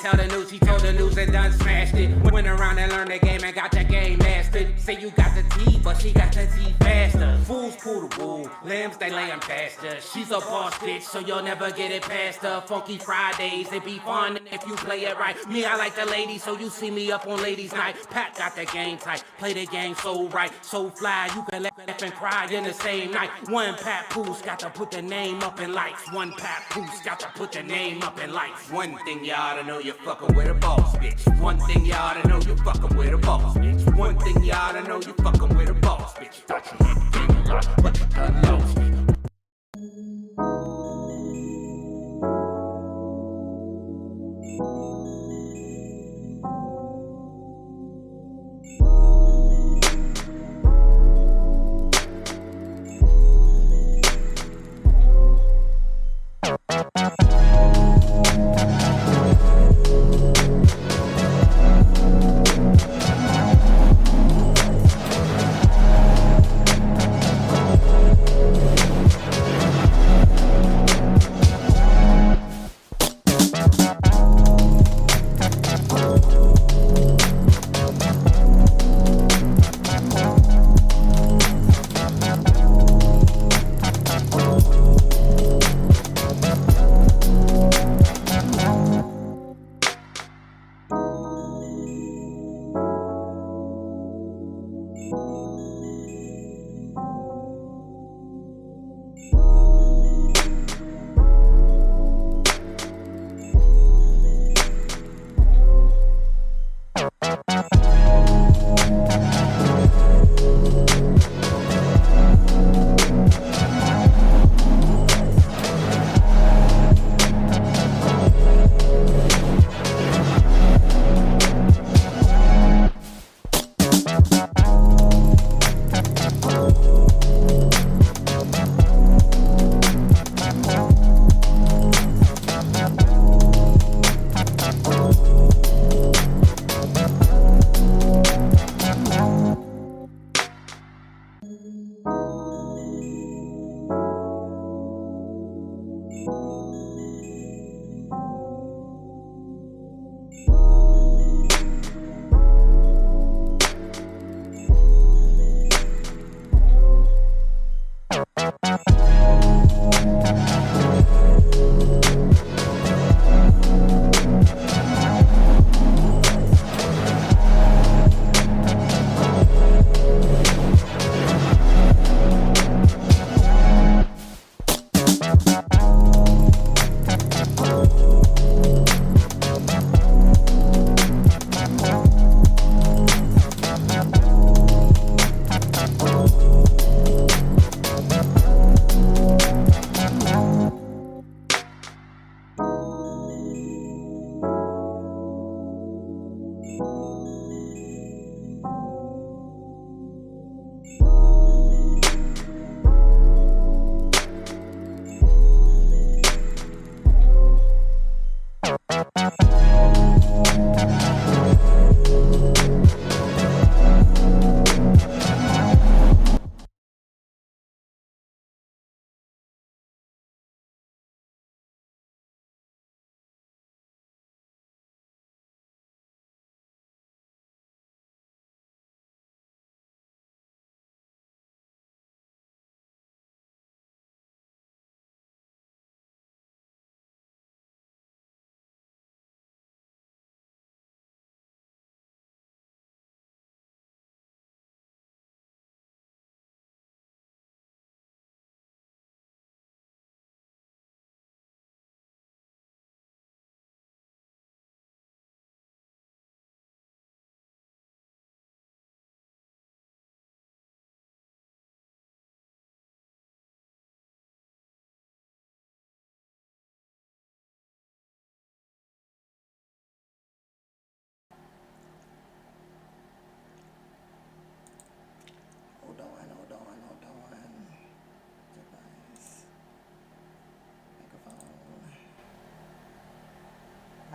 tell the news, he told the news and done smashed it. Went around and learned the game and got the game mastered. Say you got the T, but she got the T faster. Fools pull the wool, lambs they lay 'em pasture. She's a boss bitch, so you'll never get it past her. Funky Fridays, it be fun if you play it right. Me, I like the ladies, so you see me up on ladies' night. Pat got the game tight, play the game so right, so fly. You can laugh and cry in the same night. One Pat Poose got to put the name up in lights. One Pat Poose got to put the name up in lights. One thing you ought to know, you're fucking with a boss bitch. One thing you ought to know, you're fucking with a boss bitch. One thing you ought to know, you're fucking with a boss bitch. Thought you hit the game a lot, but you done lost me.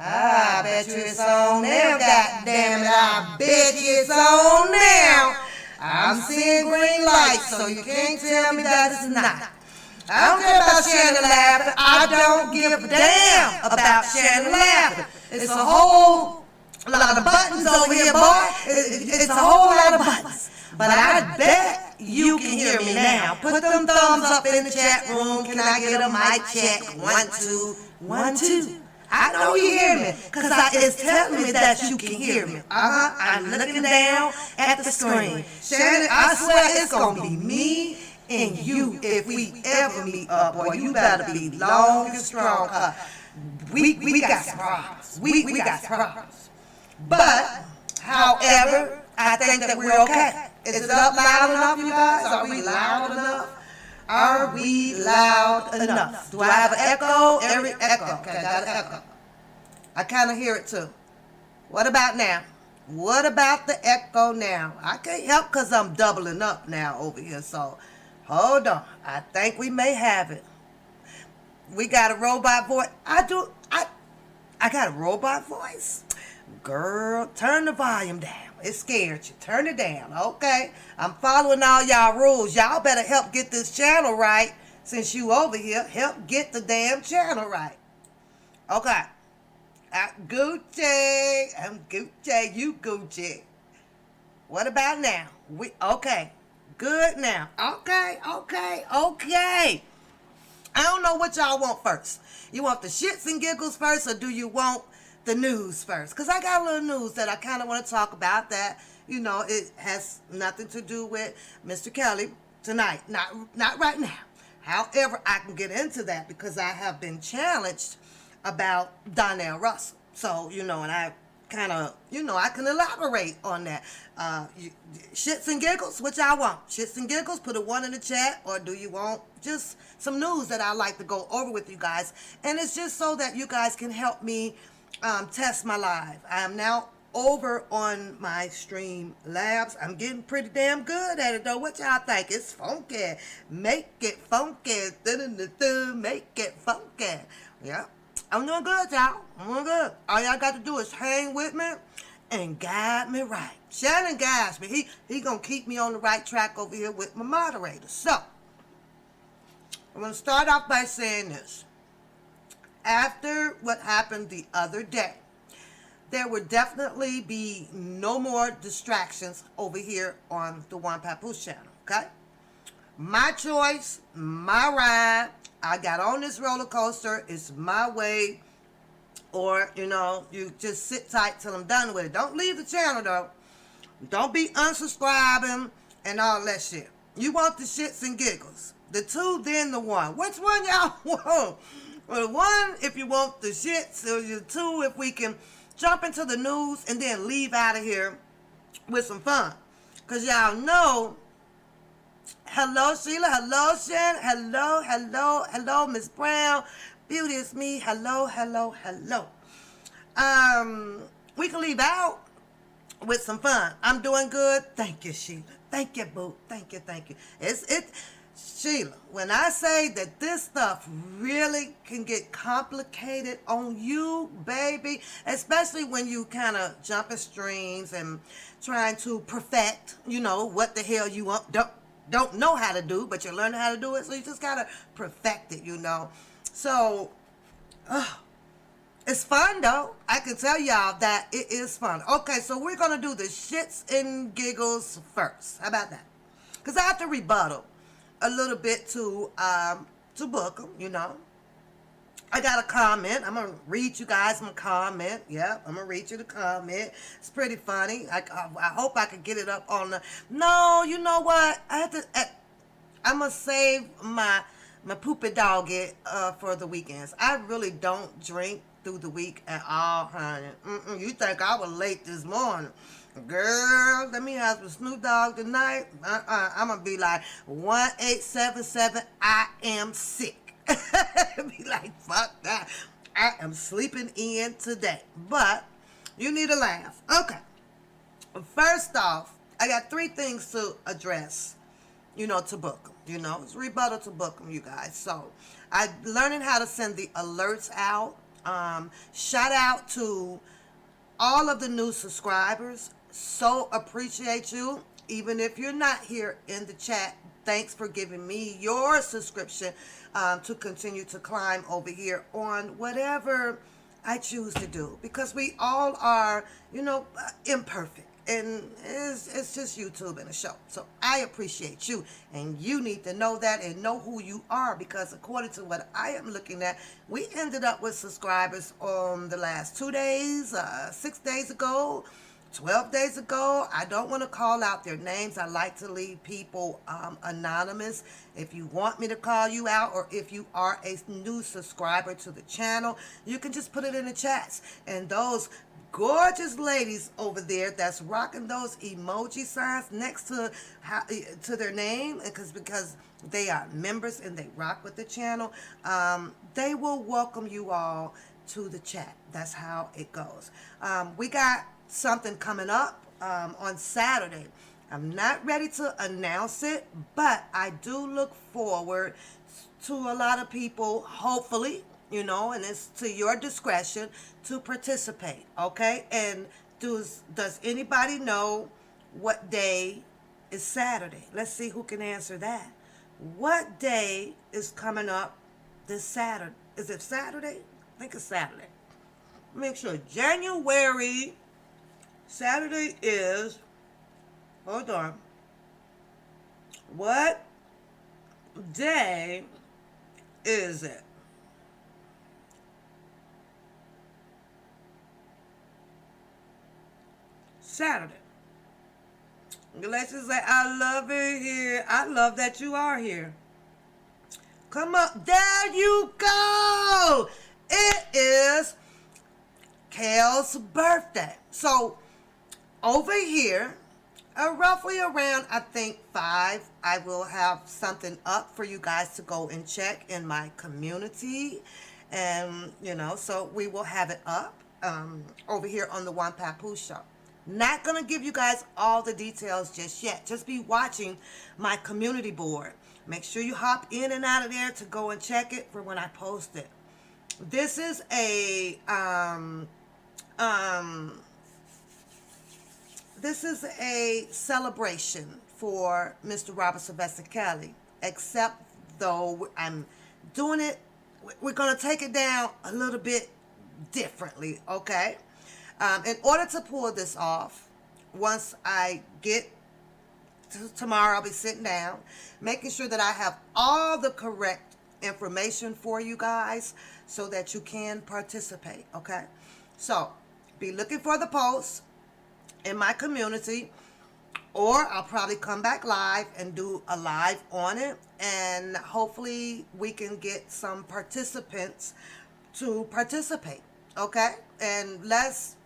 I bet you it's on now, goddammit, I bet you it's on now. I'm seeing green lights, so you can't tell me that it's not. I don't care about sharing the laughter. I don't give a damn about sharing the laughter. It's a whole lot of buttons over here, boy. It's a whole lot of buttons. But I bet you can hear me now. Put them thumbs up in the chat room. Can I get a mic check? 1, 2, 1, 2. I know you hear me, because it's telling me that you can hear me. I'm looking down at the screen. Shannon, I swear it's going to be me and you if we ever meet up, boy. You better be long and strong. We got some problems. We got some problems. But, however, I think that we're okay. Is it up loud enough, you guys? Are we loud enough? Are we loud enough? Do I have an echo? Every echo. Okay, I got an echo. I kind of hear it too. What about now? What about the echo now? I can't help because I'm doubling up now over here. So, hold on. I think we may have it. We got a robot voice. I got a robot voice? Girl, turn the volume down. It scared you. Turn it down. Okay. I'm following all y'all rules. Y'all better help get this channel right. Since you over here, help get the damn channel right. Okay. Gucci. I'm Gucci. You Gucci. What about now? Okay. Good now. Okay. I don't know what y'all want first. You want the shits and giggles first, or do you want the news first? Because I got a little news that I kind of want to talk about that, it has nothing to do with Mr. Kelly tonight. Not right now. However, I can get into that because I have been challenged about Donnell Russell. So, and I kind of, I can elaborate on that. Shits and giggles, what y'all want? Shits and giggles, put a 1 in the chat, or do you want just some news that I like to go over with you guys? And it's just so that you guys can help me test my live. I am now over on my stream labs. I'm getting pretty damn good at it though. What y'all think? It's funky. Make it funky. Make it funky. Yeah. I'm doing good, y'all. I'm doing good. All y'all got to do is hang with me and guide me right. Shannon guides me. He gonna keep me on the right track over here with my moderator. So, I'm gonna start off by saying this. After what happened the other day, there would definitely be no more distractions over here on the One Papoose channel, okay? My choice, my ride. I got on this roller coaster. It's my way. Or, you just sit tight till I'm done with it. Don't leave the channel, though. Don't be unsubscribing and all that shit. You want the shits and giggles. The 2, then the 1. Which one y'all want? Well, the 1, if you want the shits, or the 2, if we can jump into the news and then leave out of here with some fun. Because y'all know, hello, Sheila, hello, Shannon, hello, Miss Brown, beauty is me, hello. We can leave out with some fun. I'm doing good. Thank you, Sheila. Thank you, boo. Thank you. Sheila, when I say that this stuff really can get complicated on you, baby, especially when you kind of jumping streams and trying to perfect, what the hell you don't know how to do, but you're learning how to do it, so you just got to perfect it, So, it's fun, though. I can tell y'all that it is fun. Okay, so we're going to do the shits and giggles first. How about that? Because I have to rebuttal a little bit to Booker, I got a comment. I'm going to read you guys my comment. Yep, I'm going to read you the comment. It's pretty funny. I hope I can get it up on the... No, you know what? I'm going to save my poopy doggy for the weekends. I really don't drink through the week at all, honey. You think I was late this morning. Girl, let me have some Snoop Dogg tonight. I'm going to be like 1877, I am sick. Be like, fuck that. I am sleeping in today. But you need a laugh. Okay. First off, I got 3 things to address, to book them. It's rebuttal to book them, you guys. So, I'm learning how to send the alerts out. Shout out to all of the new subscribers. So appreciate you. Even if you're not here in the chat, thanks for giving me your subscription to continue to climb over here on whatever I choose to do, because we all are, imperfect. And it's just YouTube and a show. So I appreciate you. And you need to know that and know who you are, because according to what I am looking at, we ended up with subscribers on the last 2 days, 6 days ago, 12 days ago. I don't want to call out their names. I like to leave people anonymous. If you want me to call you out, or if you are a new subscriber to the channel, you can just put it in the chats. And those gorgeous ladies over there that's rocking those emoji signs next to their name, because they are members and they rock with the channel, they will welcome you all to the chat. That's how it goes. We got something coming up on Saturday. I'm not ready to announce it, but I do look forward to a lot of people, hopefully, and it's to your discretion to participate, okay? And does anybody know what day is Saturday? Let's see who can answer that. What day is coming up this Saturday? Is it Saturday? I think it's Saturday. Make sure. January, Saturday is, hold on. What day is it? Saturday. Galatians say, I love it here. I love that you are here. Come up. There you go. It is Kale's birthday. So over here, roughly around, I think 5, I will have something up for you guys to go and check in my community. And, so we will have it up over here on the One Papoose Show. Not going to give you guys all the details just yet. Just be watching my community board. Make sure you hop in and out of there to go and check it for when I post it. This is a celebration for Mr. Robert Sylvester Kelly, except though I'm doing it, we're going to take it down a little bit differently, okay? In order to pull this off, once I get to tomorrow, I'll be sitting down, making sure that I have all the correct information for you guys so that you can participate, okay? So, be looking for the posts in my community, or I'll probably come back live and do a live on it, and hopefully we can get some participants to participate, okay? And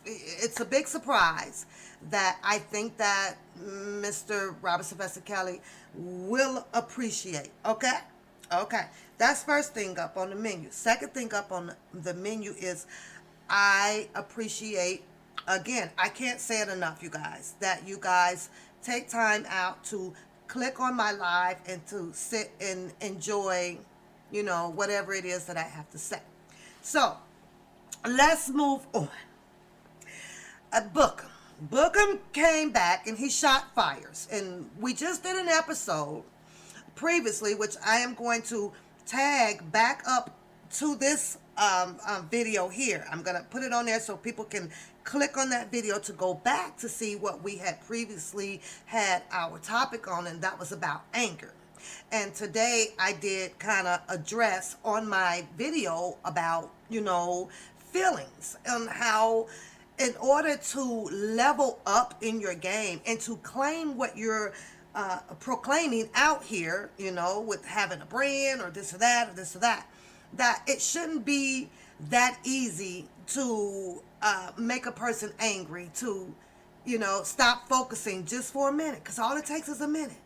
it's a big surprise that I think that Mr. Robert Sylvester Kelly will appreciate, okay? Okay, that's first thing up on the menu. Second thing up on the menu is I appreciate, again, I can't say it enough, you guys, that you guys take time out to click on my live and to sit and enjoy, whatever it is that I have to say. So, let's move on. Bookham came back and he shot fires. And we just did an episode previously, which I am going to tag back up to this video here. I'm going to put it on there so people can click on that video to go back to see what we had previously had our topic on, and that was about anger. And today I did kind of address on my video about, feelings and how in order to level up in your game and to claim what you're proclaiming out here, with having a brand or this or that or this or that, that it shouldn't be that easy to make a person angry, to, stop focusing just for a minute, because all it takes is a minute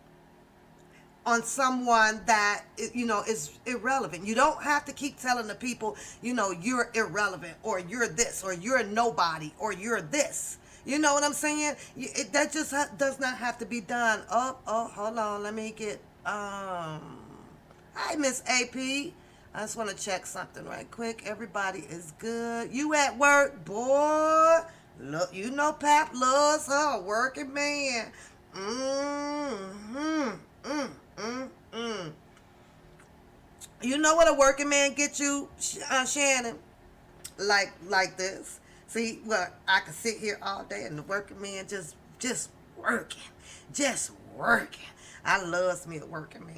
on someone that, is irrelevant. You don't have to keep telling the people, you're irrelevant, or you're this, or you're nobody, or you're this. You know what I'm saying? That just does not have to be done. Oh, hold on. Let me get, hi, Miss AP. I just want to check something right quick. Everybody is good. You at work, boy? Look, Pap loves her, working man. You know what a working man get you, Shannon? Like this. See, well, I could sit here all day and the working man just working, just working. I loves me a working man.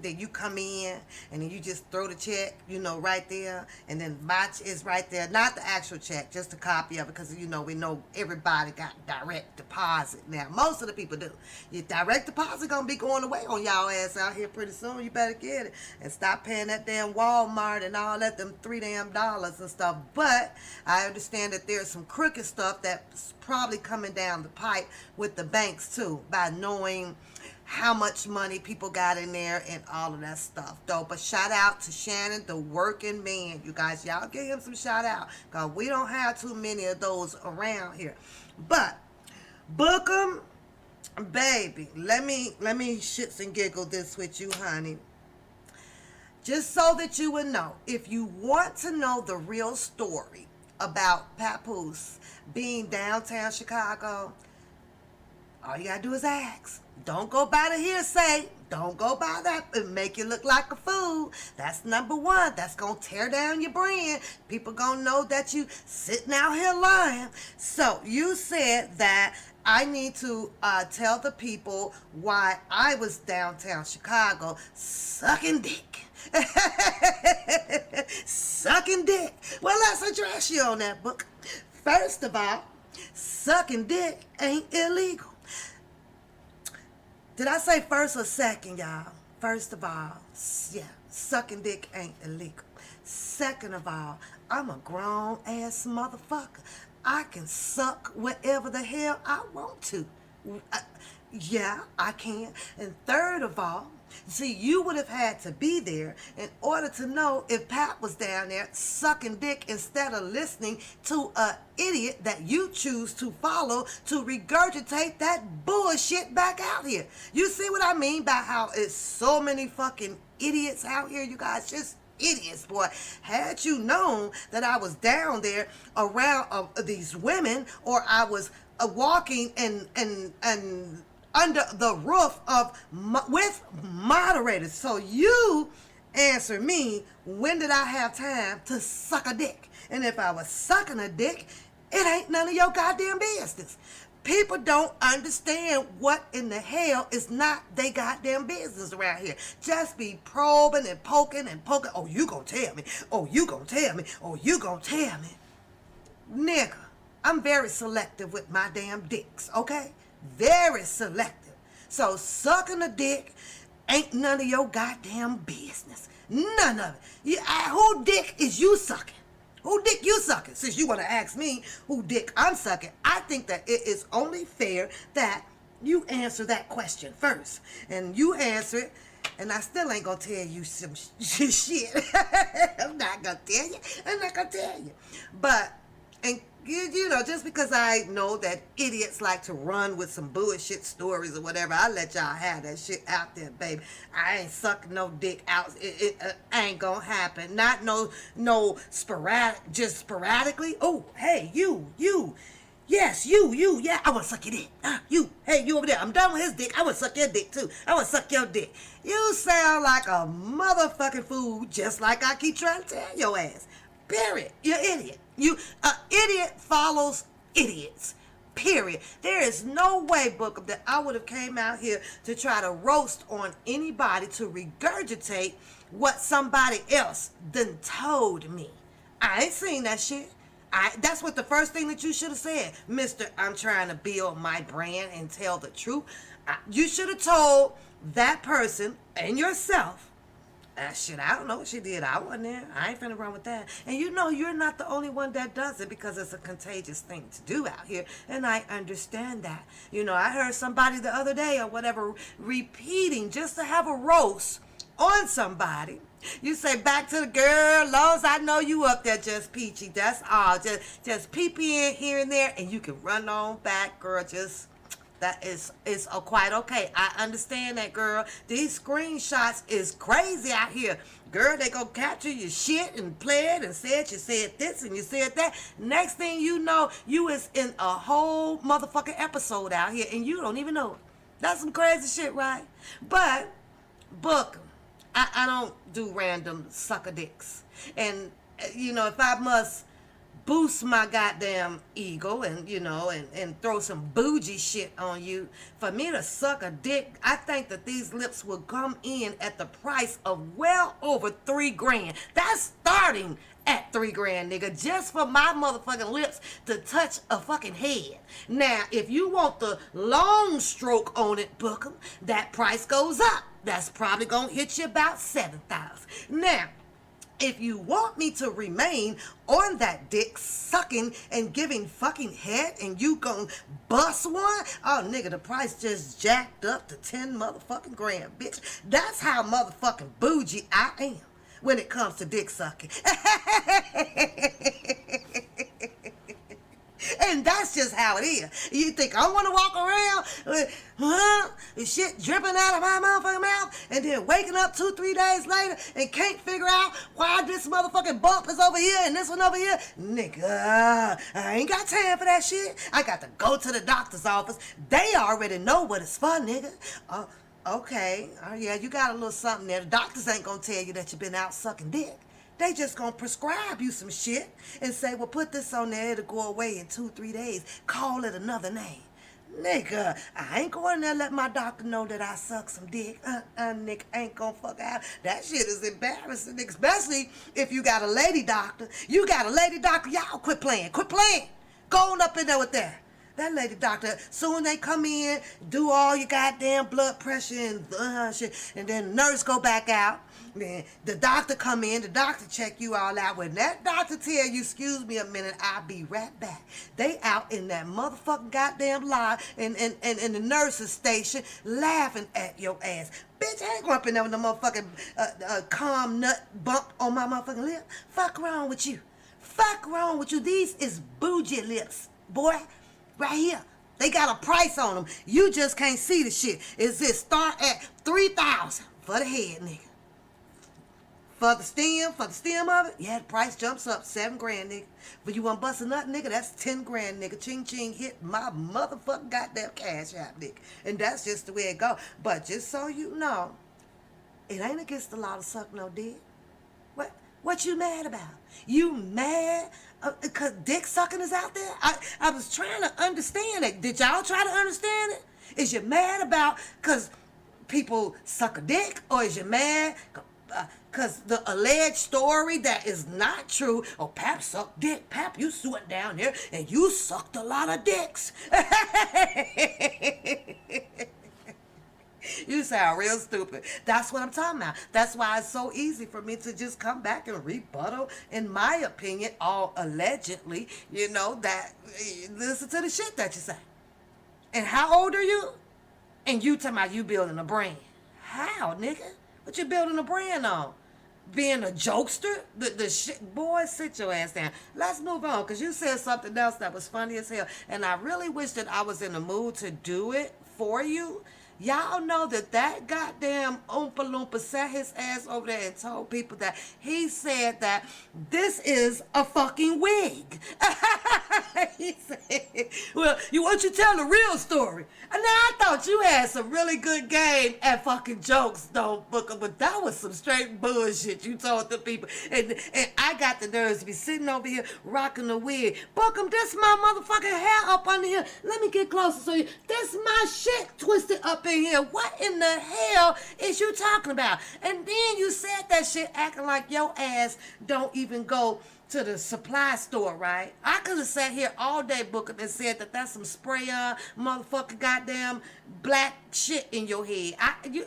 Then you come in and then you just throw the check, right there, and then my is right there. Not the actual check, just a copy of it, because we know everybody got direct deposit now. Most of the people do. Your direct deposit gonna be going away on y'all ass out here pretty soon. You better get it and stop paying that damn Walmart and all that them $3 and stuff. But I understand that there's some crooked stuff that's probably coming down the pipe with the banks too, by knowing how much money people got in there and all of that stuff, though. But shout out to Shannon, the working man. You guys, y'all give him some shout out, because we don't have too many of those around here. But book 'em, baby. Let me shits and giggle this with you, honey. Just so that you would know, if you want to know the real story about Papoose being downtown Chicago, all you gotta do is ask. Don't go by the hearsay. Don't go by that and make you look like a fool. That's number one. That's gonna tear down your brand. People gonna know that you sitting out here lying. So you said that I need to tell the people why I was downtown Chicago sucking dick. Sucking dick. Well, let's address you on that book. First of all, sucking dick ain't illegal. Did I say first or second, y'all? First of all, yeah, sucking dick ain't illegal. Second of all, I'm a grown-ass motherfucker. I can suck whatever the hell I want to. Yeah, I can. And third of all, see, you would have had to be there in order to know if Pat was down there sucking dick instead of listening to a idiot that you choose to follow to regurgitate that bullshit back out here. You see what I mean by how it's so many fucking idiots out here, you guys? Just idiots, boy. Had you known that I was down there around these women, or I was walking and under the roof with moderators. So you answer me, when did I have time to suck a dick? And if I was sucking a dick, it ain't none of your goddamn business. People don't understand what in the hell is not they goddamn business around here. Just be probing and poking and poking. Oh, you gonna tell me. Oh, you gonna tell me. Oh, you gonna tell me. Nigga, I'm very selective with my damn dicks, okay? Very selective. So sucking a dick ain't none of your goddamn business. None of it. Who dick is you sucking? Who dick you sucking? Since you want to ask me who dick I'm sucking, I think that it is only fair that you answer that question first. And you answer it, and I still ain't gonna tell you some shit. I'm not gonna tell you. I'm not gonna tell you. But, and just because I know that idiots like to run with some bullshit stories or whatever, I let y'all have that shit out there, baby. I ain't sucking no dick out. It ain't gonna happen. Not no sporadic, just sporadically. Oh, hey, you. Yes, you, yeah, I want to suck your dick. You, hey, you over there. I'm done with his dick. I want to suck your dick, too. I want to suck your dick. You sound like a motherfucking fool, just like I keep trying to tell your ass. Period. You're an idiot. Idiot follows idiots. Period. There is no way, Booker, that I would have came out here to try to roast on anybody to regurgitate what somebody else done told me. I ain't seen that shit. That's what the first thing that you should have said. Mister, I'm trying to build my brand and tell the truth. You should have told that person and yourself, shit, I don't know what she did. I wasn't there. I ain't finna run with that. And you're not the only one that does it, because it's a contagious thing to do out here. And I understand that. I heard somebody the other day or whatever repeating just to have a roast on somebody. You say back to the girl, long as I know you up there just peachy. That's all. Just peep in here and there, and you can run on back, girl. That is quite okay. I understand that, girl. These screenshots is crazy out here. Girl, they gonna capture your shit and play it and say it. You said this and you said that. Next thing you know, you is in a whole motherfucking episode out here and you don't even know it. That's some crazy shit, right? But, book 'em. I don't do random sucker dicks. And, you know, if I must boost my goddamn ego and, you know, and throw some bougie shit on you, for me to suck a dick, I think that these lips will come in at the price of well over $3,000. That's starting at $3,000, nigga, just for my motherfucking lips to touch a fucking head. Now, if you want the long stroke on it, book 'em, that price goes up. That's probably gonna hit you about $7,000. Now, if you want me to remain on that dick sucking and giving fucking head and you gon' bust one, oh nigga, the price just jacked up to 10 motherfucking grand, bitch. That's how motherfucking bougie I am when it comes to dick sucking. And that's just how it is. You think I want to walk around with shit dripping out of my motherfucking mouth and then waking up 2-3 days later and can't figure out why this motherfucking bump is over here and this one over here? Nigga, I ain't got time for that shit. I got to go to the doctor's office. They already know what it's for, nigga. Okay. Yeah, you got a little something there. The doctors ain't gonna tell you that you've been out sucking dick. They just gonna prescribe you some shit and say, well, put this on there, it'll go away in 2-3 days. Call it another name. Nigga, I ain't going there let my doctor know that I suck some dick. Nigga, ain't gonna fuck out. That shit is embarrassing, nigga. Especially if you got a lady doctor. You got a lady doctor, y'all quit playing. Quit playing. Go on up in there with that. That lady doctor, soon they come in, do all your goddamn blood pressure and shit, and then the nurse go back out. Then the doctor come in, the doctor check you all out. When that doctor tell you, excuse me a minute, I'll be right back. They out in that motherfucking goddamn line and the nurse's station laughing at your ass. Bitch, I ain't going up in there with no motherfucking calm nut bump on my motherfucking lip. Fuck wrong with you. Fuck wrong with you. These is bougie lips, boy. Right here. They got a price on them. You just can't see the shit. Is this start at $3,000 for the head, nigga? For the stem of it, yeah, the price jumps up $7,000, nigga. But you want to bust a nut, nigga, that's $10,000, nigga. Ching ching hit my motherfucking goddamn cash app, nigga. And that's just the way it go. But just so you know, it ain't against the law to suck no dick. What you mad about? You mad because dick sucking is out there? I was trying to understand it. Did y'all try to understand it? Is you mad about because people suck a dick? Or is you mad because the alleged story that is not true? Oh, Pap sucked dick. Pap, you sat down there and you sucked a lot of dicks. You sound real stupid. That's what I'm talking about. That's why it's so easy for me to just come back and rebuttal, in my opinion, all allegedly, you know, that listen to the shit that you say. And how old are you? And you talking about you building a brand. How, nigga? What you building a brand on? Being a jokester? The shit, boy, sit your ass down. Let's move on, because you said something else that was funny as hell. And I really wish that I was in the mood to do it for you. Y'all know that goddamn Oompa Loompa sat his ass over there and told people that he said that this is a fucking wig. He said, well, you want you to tell the real story. And now I thought you had some really good game at fucking jokes, though, Booker, but that was some straight bullshit you told the people. And I got the nerves to be sitting over here rocking the wig. Booker, this my motherfucking hair up under here. Let me get closer so you, this my shit twisted up in here. What in the hell is you talking about? And then you said that shit acting like your ass don't even go to the supply store, right? I could have sat here all day, Booker, and said that that's some spray-on motherfucking goddamn black shit in your head.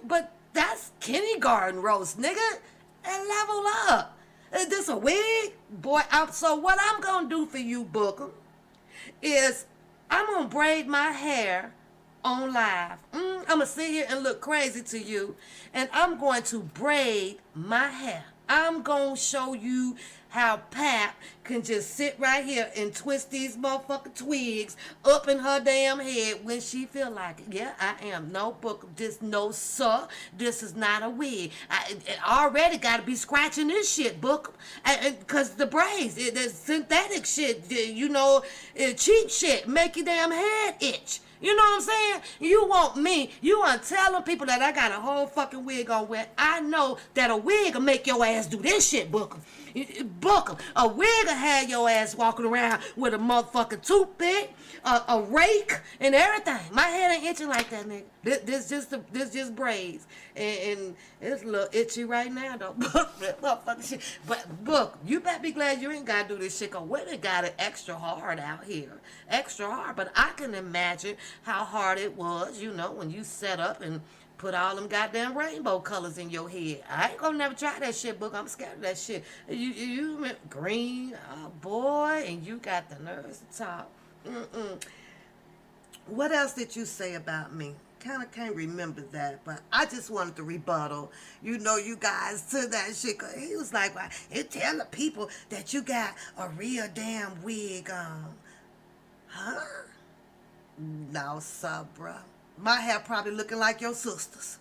But that's kindergarten roast, nigga. And level up. Is this a wig? Boy, so what I'm gonna do for you, Booker, is I'm gonna braid my hair on live. I'm gonna sit here and look crazy to you, and I'm going to braid my hair. I'm gonna show you how Pap can just sit right here and twist these motherfucking twigs up in her damn head when she feel like it. Yeah, I am. No book. This no sir. This is not a wig. I already got to be scratching this shit, book. Because the braids, the synthetic shit, cheap shit, make your damn head itch. You know what I'm saying? You want me. You want to tell them people that I got a whole fucking wig on where I know that a wig will make your ass do this shit, Booker. Booker. A wig will have your ass walking around with a motherfucking toothpick, a rake, and everything. My head ain't itching like that, nigga. This just braids. And it's a little itchy right now, though. Motherfucking shit. But, Book, you better be glad you ain't got to do this shit, because women got it extra hard out here. Extra hard. But I can imagine how hard it was, when you set up and put all them goddamn rainbow colors in your head. I ain't gonna never try that shit, Book. I'm scared of that shit. You went green, oh boy, and you got the nerves to talk. What else did you say about me? Kind of can't remember that, but I just wanted to rebuttal, you guys, to that shit. Cause he was like, well, you tell the people that you got a real damn wig on. Huh? No, sir, bruh. My hair probably looking like your sister's.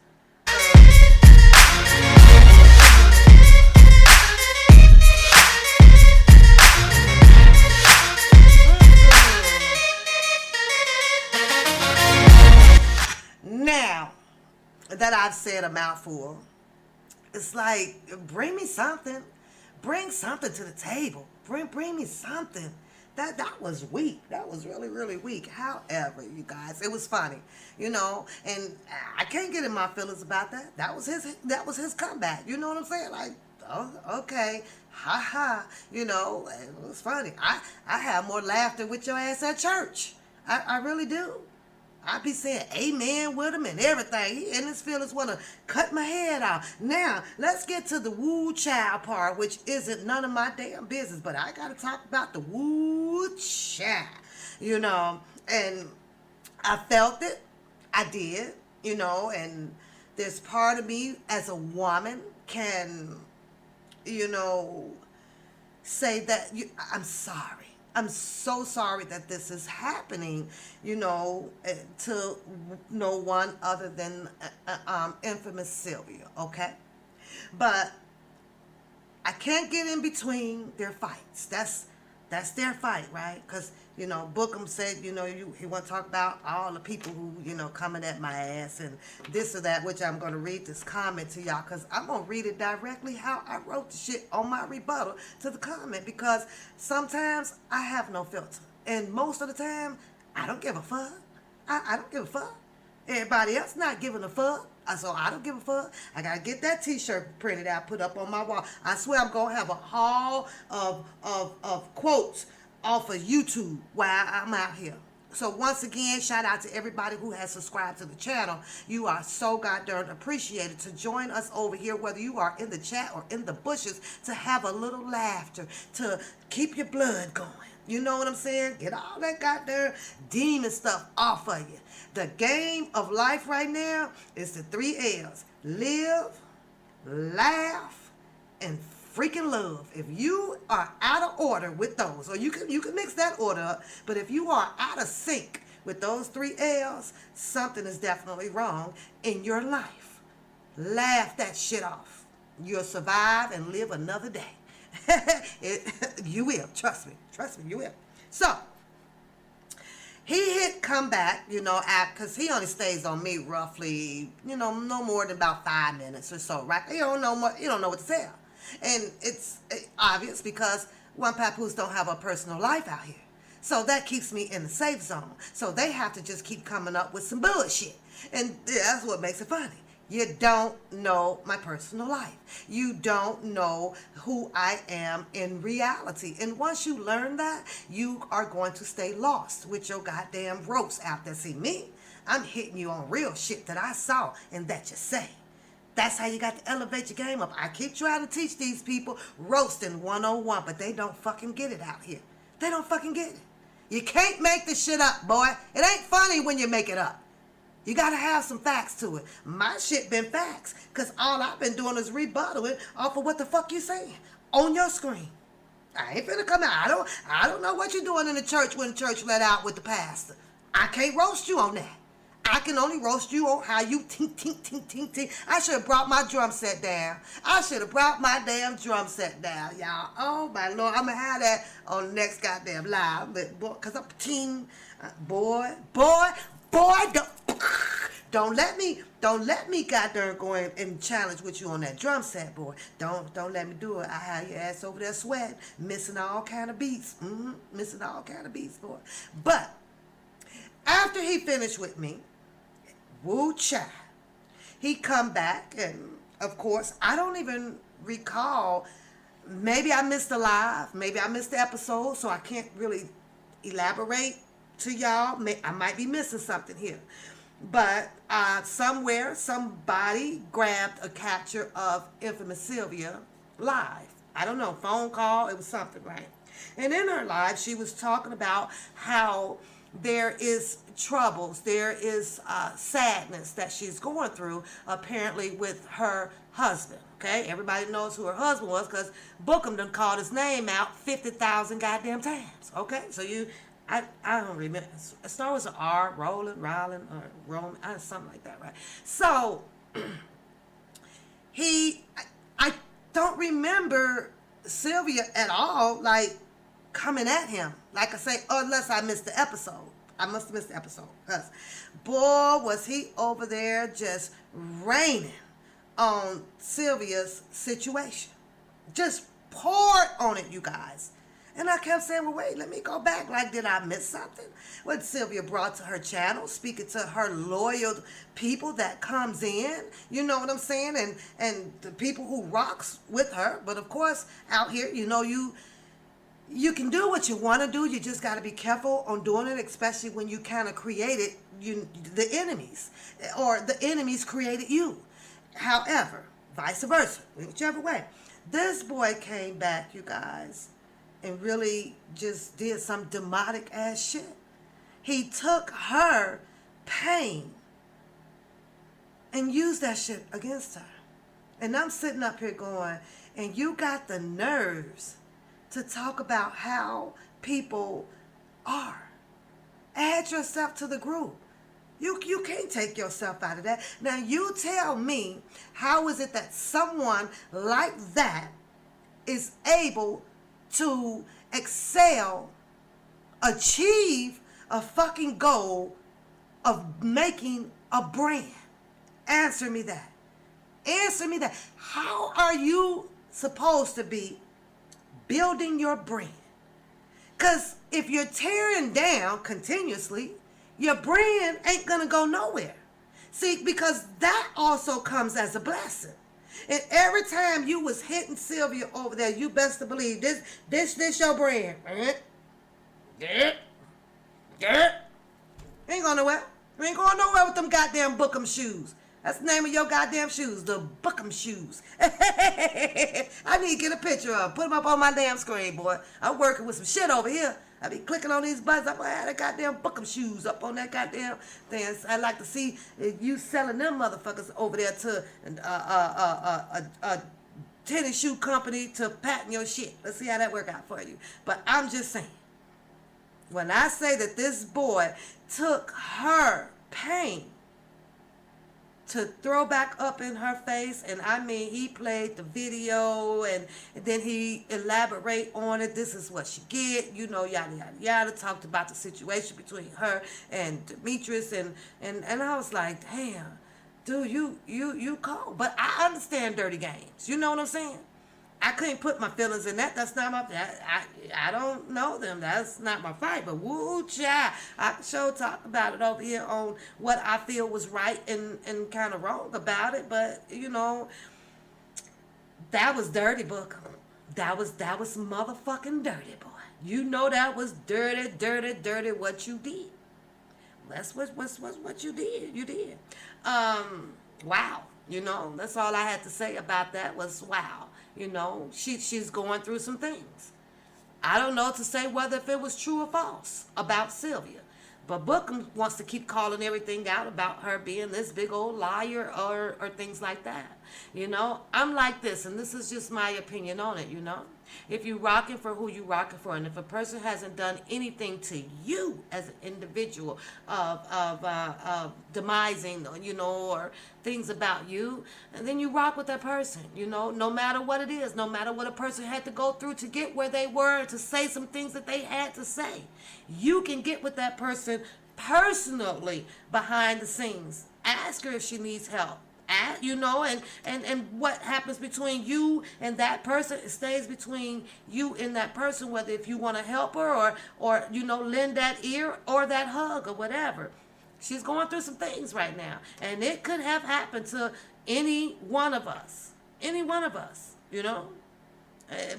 Now that I've said a mouthful, it's like, bring me something. Bring something to the table. Bring me something. That was weak. That was really, really weak. However, you guys, it was funny, and I can't get in my feelings about that. That was his comeback. You know what I'm saying? Like, oh, okay, ha ha. It was funny. I have more laughter with your ass at church. I really do. I be saying amen with him and everything. He in his feelings want to cut my head off. Now, let's get to the woo child part, which isn't none of my damn business. But I got to talk about the woo child, And I felt it. I did, And there's part of me as a woman can, say that I'm sorry. I'm so sorry that this is happening, to no one other than infamous Sylvia, okay? But I can't get in between their fights. That's their fight, right? Because, Bookham said, he want to talk about all the people who, coming at my ass and this or that, which I'm going to read this comment to y'all because I'm going to read it directly how I wrote the shit on my rebuttal to the comment because sometimes I have no filter. And most of the time, I don't give a fuck. I don't give a fuck. Everybody else not giving a fuck. So I don't give a fuck. I got to get that t-shirt printed out, put up on my wall. I swear I'm going to have a haul of quotes off of YouTube while I'm out here. So once again, shout out to everybody who has subscribed to the channel. You are so goddamn appreciated to join us over here, whether you are in the chat or in the bushes, to have a little laughter, to keep your blood going. You know what I'm saying? Get all that goddamn demon stuff off of you. The game of life right now is the 3 L's. Live, laugh, and freaking love. If you are out of order with those, or you can mix that order up, but if you are out of sync with those 3 L's, something is definitely wrong in your life. Laugh that shit off. You'll survive and live another day. You will. Trust me, you will. So, he hit comeback, because he only stays on me roughly, no more than about 5 minutes or so, right? You don't know what to tell. And it's obvious because one papoose don't have a personal life out here. So that keeps me in the safe zone. So they have to just keep coming up with some bullshit. And that's what makes it funny. You don't know my personal life. You don't know who I am in reality. And once you learn that, you are going to stay lost with your goddamn roast out there. See, me, I'm hitting you on real shit that I saw and that you say. That's how you got to elevate your game up. I keep trying to teach these people roasting 101, but they don't fucking get it out here. They don't fucking get it. You can't make this shit up, boy. It ain't funny when you make it up. You got to have some facts to it. My shit been facts, because all I've been doing is rebuttaling off of what the fuck you saying on your screen. I ain't finna come out. I don't know what you're doing in the church when the church let out with the pastor. I can't roast you on that. I can only roast you on how you tink, tink, tink, tink, tink. I should have brought my drum set down. I should have brought my damn drum set down, y'all. Oh, my Lord. I'm going to have that on the next goddamn live. But, boy, because I'm ting. Boy, don't let me goddamn go in and challenge with you on that drum set, boy. Don't let me do it. I have your ass over there sweating, missing all kind of beats. Missing all kind of beats, boy. But after he finished with me, woo child, he come back, and of course, I don't even recall. Maybe I missed the live, maybe I missed the episode, so I can't really elaborate to y'all. I might be missing something here. But somewhere, somebody grabbed a capture of Infamous Sylvia live. I don't know, phone call, it was something, right? And in her live, she was talking about how there is troubles, there is sadness that she's going through, apparently with her husband. Okay, everybody knows who her husband was because Bookham done called his name out 50,000 goddamn times. Okay, so I don't remember. It starts with an R, Roland, or Roman, something like that, right? So I don't remember Sylvia at all, like coming at him. Like I say, unless I missed the episode. I must have missed the episode. Because, boy, was he over there just raining on Sylvia's situation. Just poured on it, you guys. And I kept saying, well, wait, let me go back. Like, did I miss something? What Sylvia brought to her channel, speaking to her loyal people that comes in, you know what I'm saying? And the people who rocks with her. But, of course, out here, you know, you can do what you want to do. You just got to be careful on doing it, especially when you kind of created the enemies, or the enemies created you. However, vice versa, whichever way. This boy came back, you guys, and really just did some demonic ass shit. He took her pain and used that shit against her. And I'm sitting up here going, and you got the nerves to talk about how people are. Add yourself to the group. You can't take yourself out of that. Now you tell me, how is it that someone like that is able to excel, achieve a fucking goal of making a brand? Answer me that. Answer me that. How are you supposed to be building your brand? Because if you're tearing down continuously, your brand ain't gonna go nowhere. See, because that also comes as a blessing. And every time you was hitting Sylvia over there, you best to believe this your brand. Ain't going nowhere. You ain't going nowhere with them goddamn Bookham shoes. That's the name of your goddamn shoes, the Bookham shoes. I need to get a picture of them. Put them up on my damn screen, boy. I'm working with some shit over here. I be clicking on these buttons. I'm gonna have the goddamn Bookham shoes up on that goddamn thing. I'd like to see you selling them motherfuckers over there to a tennis shoe company to patent your shit. Let's see how that work out for you. But I'm just saying, when I say that this boy took her pain to throw back up in her face, and I mean, he played the video, and then he elaborate on it. This is what she get, you know, yada yada yada. Talked about the situation between her and Demetrius, and I was like, damn, dude, you cold. But I understand dirty games. You know what I'm saying? I couldn't put my feelings in that. That's not my. I don't know them. That's not my fight. But woo, child, I can sure talk about it over here on what I feel was right and kind of wrong about it. But you know, that was dirty, Book. That was motherfucking dirty, boy. You know that was dirty what you did. That's what you did. You did. Wow. You know, that's all I had to say about that was wow. You know, she's going through some things. I don't know to say whether if it was true or false about Sylvia. But Bookham wants to keep calling everything out about her being this big old liar or things like that. You know, I'm like this, and this is just my opinion on it, you know. If you rocking for who you rocking for, and if a person hasn't done anything to you as an individual of demising, or things about you, and then you rock with that person, no matter what it is, no matter what a person had to go through to get where they were, to say some things that they had to say, you can get with that person personally behind the scenes. Ask her if she needs help. And what happens between you and that person, it stays between you and that person, whether if you want to help her or lend that ear or that hug or whatever. She's going through some things right now, and it could have happened to any one of us,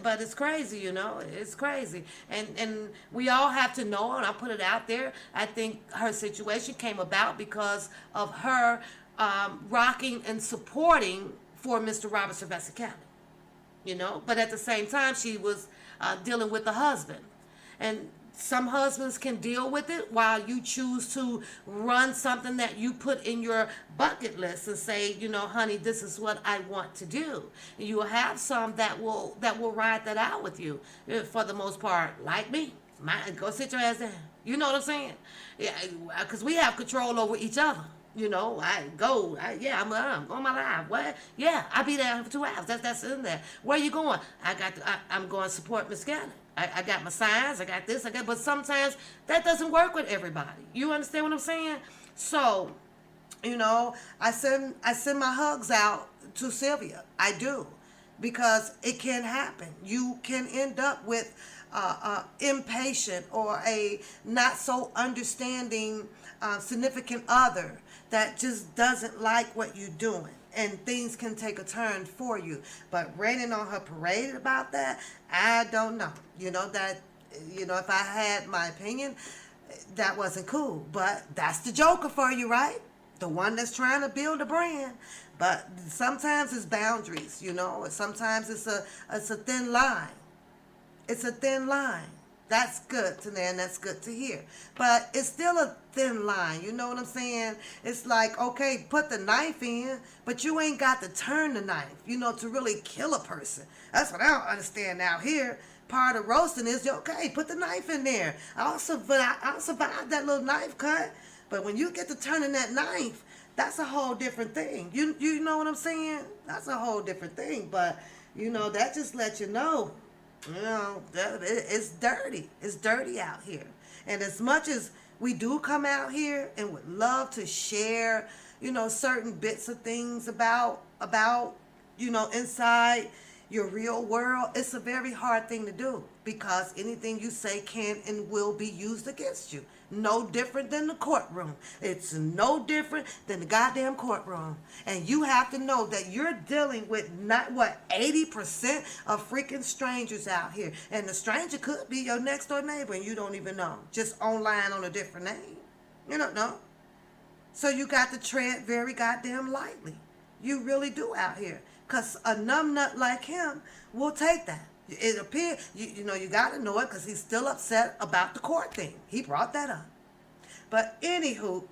but it's crazy, it's crazy. And we all have to know, and I'll put it out there, I think her situation came about because of her rocking and supporting for Mr. Robert Sylvester County, but at the same time she was dealing with the husband. And some husbands can deal with it while you choose to run something that you put in your bucket list and say, honey, this is what I want to do. And you will have some that will ride that out with you, for the most part, like me. Go sit your ass down. You know what I'm saying? Yeah, because we have control over each other. I'm going my live. What? Yeah, I'll be there for 2 hours. That's in there. Where you going? I'm going to support Miss Cannon. I got my signs. I got this. But sometimes that doesn't work with everybody. You understand what I'm saying? So, I send my hugs out to Sylvia. I do, because it can happen. You can end up with impatient or a not so understanding significant other that just doesn't like what you're doing, and things can take a turn for you. But raining on her parade about that, I don't know. If I had my opinion, that wasn't cool. But that's the joker for you, right? The one that's trying to build a brand. But sometimes it's boundaries, Sometimes it's a thin line. It's a thin line. That's good to know, and that's good to hear. But it's still a thin line, you know what I'm saying? It's like, okay, put the knife in, but you ain't got to turn the knife, to really kill a person. That's what I don't understand now here. Part of roasting is, okay, put the knife in there. I'll survive that little knife cut. But when you get to turning that knife, that's a whole different thing. You know what I'm saying? That's a whole different thing. But, that just lets you know, it's dirty. It's dirty out here. And as much as we do come out here and would love to share, certain bits of things about, inside your real world, it's a very hard thing to do, because anything you say can and will be used against you. No different than the courtroom. It's no different than the goddamn courtroom. And you have to know that you're dealing with 80% of freaking strangers out here. And the stranger could be your next door neighbor and you don't even know. Just online on a different name. You don't know. So you got to tread very goddamn lightly. You really do out here. Because a numbnut like him will take that. It appears, you got to know it, because he's still upset about the court thing. He brought that up. But anywho,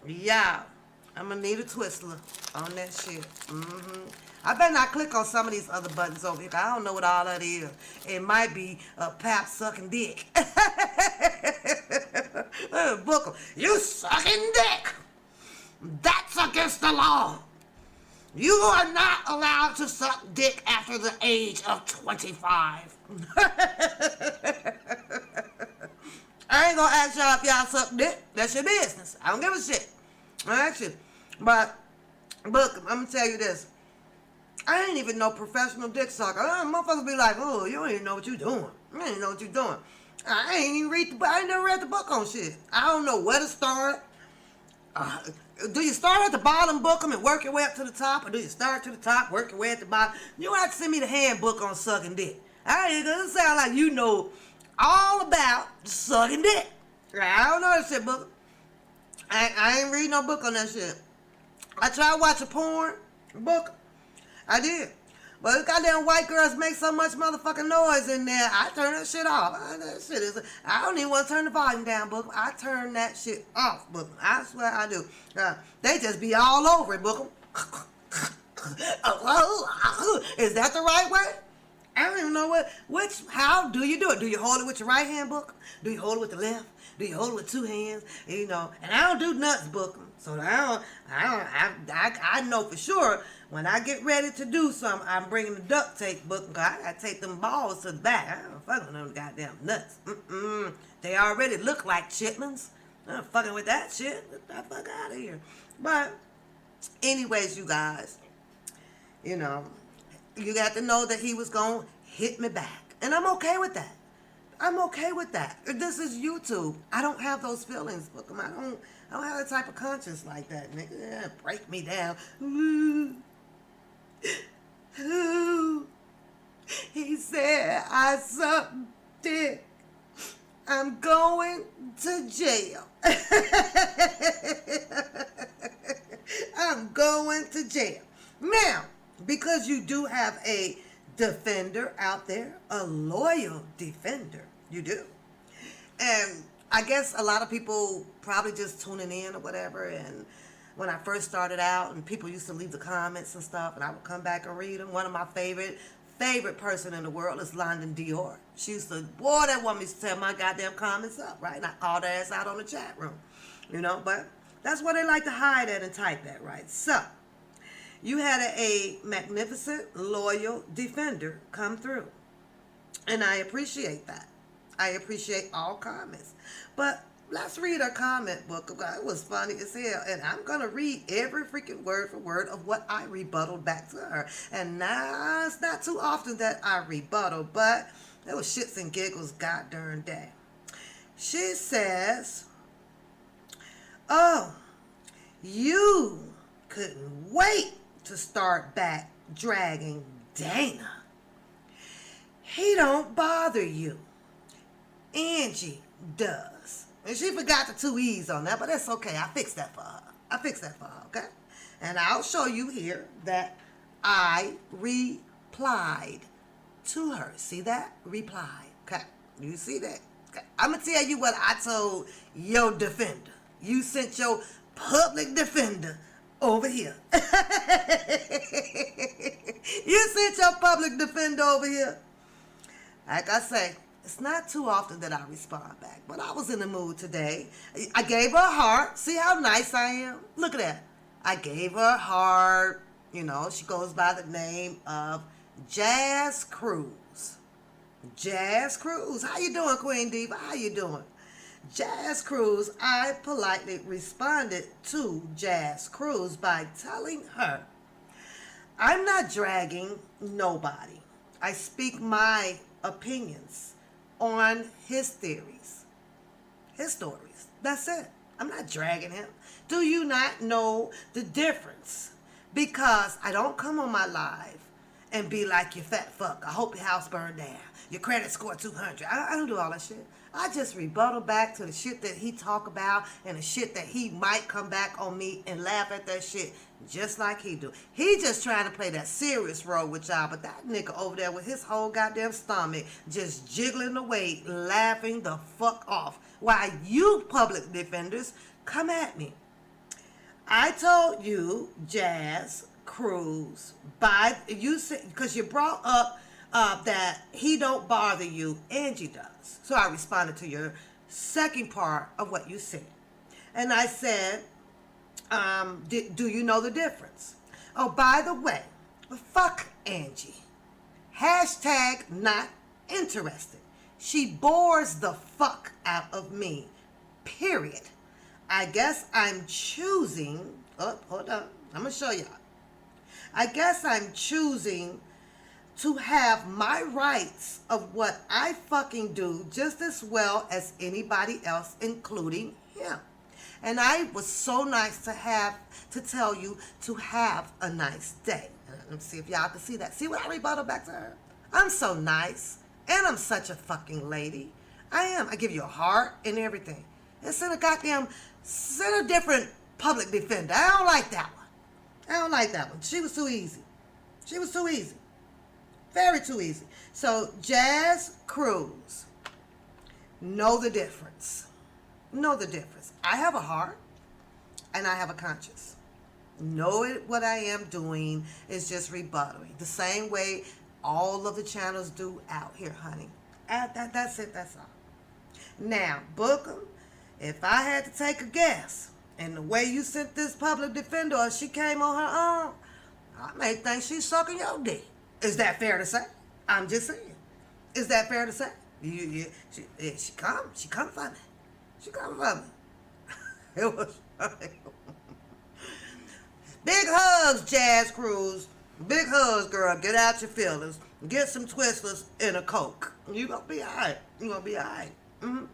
yeah, I'm going to need a Twizzler on that shit. I better not click on some of these other buttons over here. I don't know what all that is. It might be a pap sucking dick. Booker, you sucking dick. That's against the law. You are not allowed to suck dick after the age of 25. I ain't gonna ask y'all if y'all suck dick. That's your business. I don't give a shit. Alright, but look, I'm gonna tell you this. I ain't even no professional dick sucker. Motherfuckers be like, oh, you don't even know what you doing. You don't even know what you doing. I ain't never read the book on shit. I don't know where to start. Do you start at the bottom, book them, and work your way up to the top? Or do you start to the top, work your way at the bottom? You have to send me the handbook on sucking dick. It doesn't sound like you know all about sucking dick. I don't know that shit, book. I ain't read no book on that shit. I tried watching porn, book. I did. But the goddamn white girls make so much motherfucking noise in there, I turn that shit off. I don't even want to turn the volume down, book. I turn that shit off, book. I swear I do. They just be all over it, book. Is that the right way? I don't even know how do you do it? Do you hold it with your right hand, book? Do you hold it with the left? Do you hold it with two hands? You know, and I don't do nuts booking. So I know for sure when I get ready to do something, I'm bringing the duct tape book. I gotta take them balls to the back. I don't fucking them goddamn nuts. They already look like chitlins. I'm not fucking with that shit. Get the fuck out of here. But anyways, you guys, you know, you got to know that he was gonna hit me back, and I'm okay with that. I'm okay with that. This is YouTube. I don't have those feelings, Bookham. I don't have the type of conscience like that, nigga. Yeah, break me down. Ooh. He said I sucked dick. I'm going to jail. I'm going to jail. Now, because you do have a defender out there, a loyal defender, you do. And I guess a lot of people probably just tuning in or whatever, and when I first started out and people used to leave the comments and stuff, and I would come back and read them. One of my favorite person in the world is London Dior. She used to, boy, that woman used to tear my goddamn comments up, right? And I called her ass out on the chat room, you know, but that's where they like to hide at and type at, right? So, you had a magnificent, loyal defender come through. And I appreciate that. I appreciate all comments. But let's read her comment book. It was funny as hell. And I'm going to read every freaking word for word of what I rebutted back to her. And now, it's not too often that I rebuttal, but it was shits and giggles god darn day. She says, oh, you couldn't wait to start back dragging Dana. He don't bother you. Angie does. And she forgot the two E's on that, but that's okay. I fixed that for her. Okay? And I'll show you here that I replied to her. See that? Replied. Okay? You see that? Okay. I'm going to tell you what I told your defender. You sent your public defender over here. You sent your public defender over here. Like I say, it's not too often that I respond back, but I was in the mood today. I gave her a heart. See how nice I am? Look at that. I gave her a heart. You know, she goes by the name of Jazz Cruz. Jazz Cruz. How you doing, Queen Diva? How you doing? Jazz Cruz, I politely responded to Jazz Cruz by telling her, I'm not dragging nobody. I speak my opinions on his theories, his stories. That's it. I'm not dragging him. Do you not know the difference? Because I don't come on my live and be like, you fat fuck, I hope your house burned down, your credit score 200. I don't do all that shit. I just rebuttal back to the shit that he talk about and the shit that he might come back on me and laugh at that shit just like he do. He just trying to play that serious role with y'all, but that nigga over there with his whole goddamn stomach just jiggling away, laughing the fuck off, while you public defenders come at me. I told you, Jazz Cruz, because you brought up that he don't bother you, Angie does. So I responded to your second part of what you said. And I said, do you know the difference? Oh, by the way, fuck Angie. Hashtag not interested. She bores the fuck out of me. Period. I guess I'm choosing, hold on, I'm going to show y'all. I guess I'm choosing to have my rights of what I fucking do just as well as anybody else, including him. And I was so nice to tell you to have a nice day. Let me see if y'all can see that. See what I rebuttal back to her? I'm so nice, and I'm such a fucking lady. I am. I give you a heart and everything. And send a different public defender. I don't like that one. I don't like that one. She was too easy. Very too easy. So, Jazz Cruz, know the difference. Know the difference. I have a heart and I have a conscience. Know it, what I am doing is just rebuttaling. The same way all of the channels do out here, honey. That's it. That's all. Now, Booker, if I had to take a guess, and the way you sent this public defender, if she came on her own, I may think she's sucking your dick. Is that fair to say? I'm just saying. Is that fair to say? She come for me. She come for me. It was funny. Big hugs, Jazz Cruz. Big hugs, girl. Get out your feelings. Get some Twistlers and a Coke. You gonna be alright. You gonna be alright.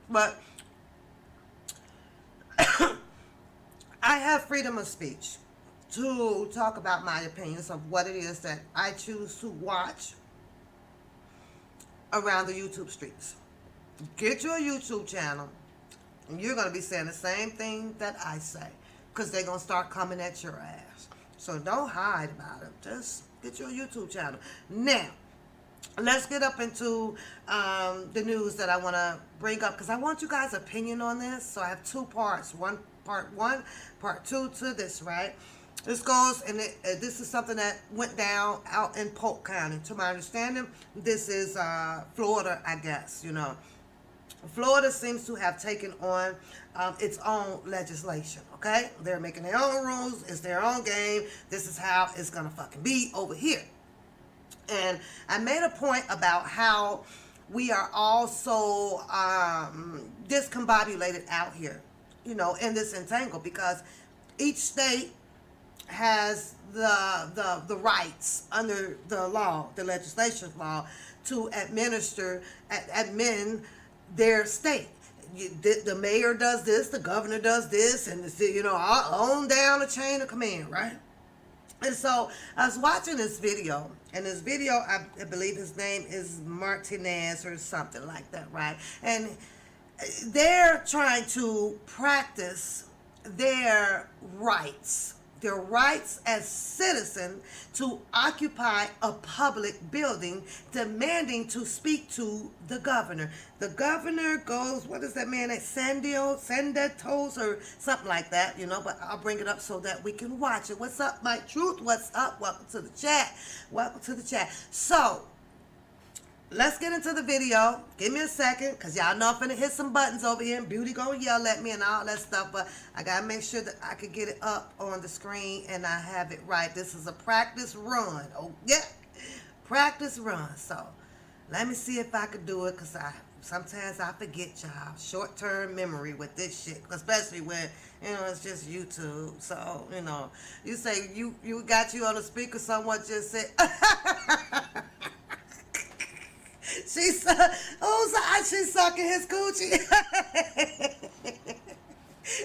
But I have freedom of speech to talk about my opinions of what it is that I choose to watch around the YouTube streets. Get your YouTube channel, and you're going to be saying the same thing that I say, because they're going to start coming at your ass. So don't hide about it. Just get your YouTube channel. Now, let's get up into the news that I want to bring up, because I want you guys' opinion on this. So I have two parts. Part one, part two to this, right? This goes, and this is something that went down out in Polk County. To my understanding, this is Florida, I guess, you know. Florida seems to have taken on its own legislation, okay? They're making their own rules. It's their own game. This is how it's going to fucking be over here. And I made a point about how we are all so discombobulated out here, you know, in this entangle, because each state has the rights under the law, the legislation law, to admin their state. The mayor does this, the governor does this, and you know, on down the chain of command, right? And so I was watching this video, and this video, I believe his name is Martinez or something like that, right? And they're trying to practice their rights as citizens to occupy a public building, demanding to speak to the governor. The governor goes, what is that man at Sandetos or something like that, you know, but I'll bring it up so that we can watch it. What's up, Mike Truth? What's up? Welcome to the chat. Welcome to the chat. So, let's get into the video. Give me a second, because y'all know I'm finna hit some buttons over here, and Beauty gonna yell at me and all that stuff, but I gotta make sure that I can get it up on the screen and I have it right. This is a practice run. Oh, yeah. Practice run. So, let me see if I could do it, because sometimes I forget, y'all. Short-term memory with this shit, especially when, you know, it's just YouTube. So, you know, you say you got you on the speaker, someone just said... She's sucking his coochie.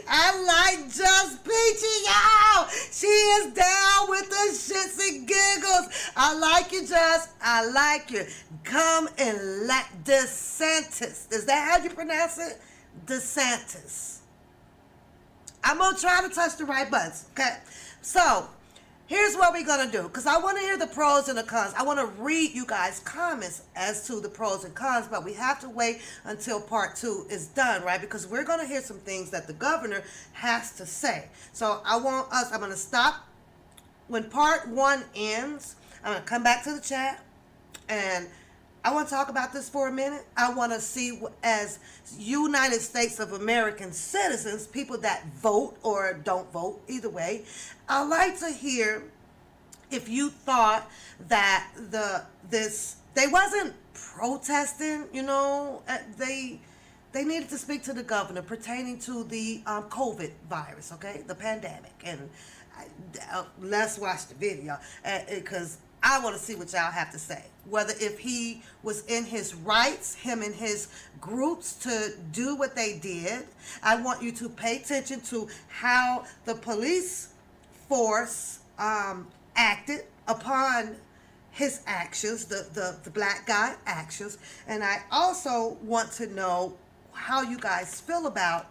I like Just Peachy, y'all. She is down with the shits and giggles. I like you, Just. I like you. Come and let DeSantis. Is that how you pronounce it? DeSantis. I'm going to try to touch the right buttons, okay? So, here's what we're going to do, because I want to hear the pros and the cons. I want to read you guys' comments as to the pros and cons, but we have to wait until part two is done, right? Because we're going to hear some things that the governor has to say. So I'm going to stop when part one ends. I'm going to come back to the chat, and I want to talk about this for a minute. I want to see, as United States of American citizens, people that vote or don't vote, either way, I'd like to hear if you thought that they wasn't protesting, you know, they needed to speak to the governor pertaining to the COVID virus, okay, the pandemic. And let's watch the video, because I want to see what y'all have to say. Whether if he was in his rights, him and his groups, to do what they did. I want you to pay attention to how the police force acted upon his actions, the black guy actions. And I also want to know how you guys feel about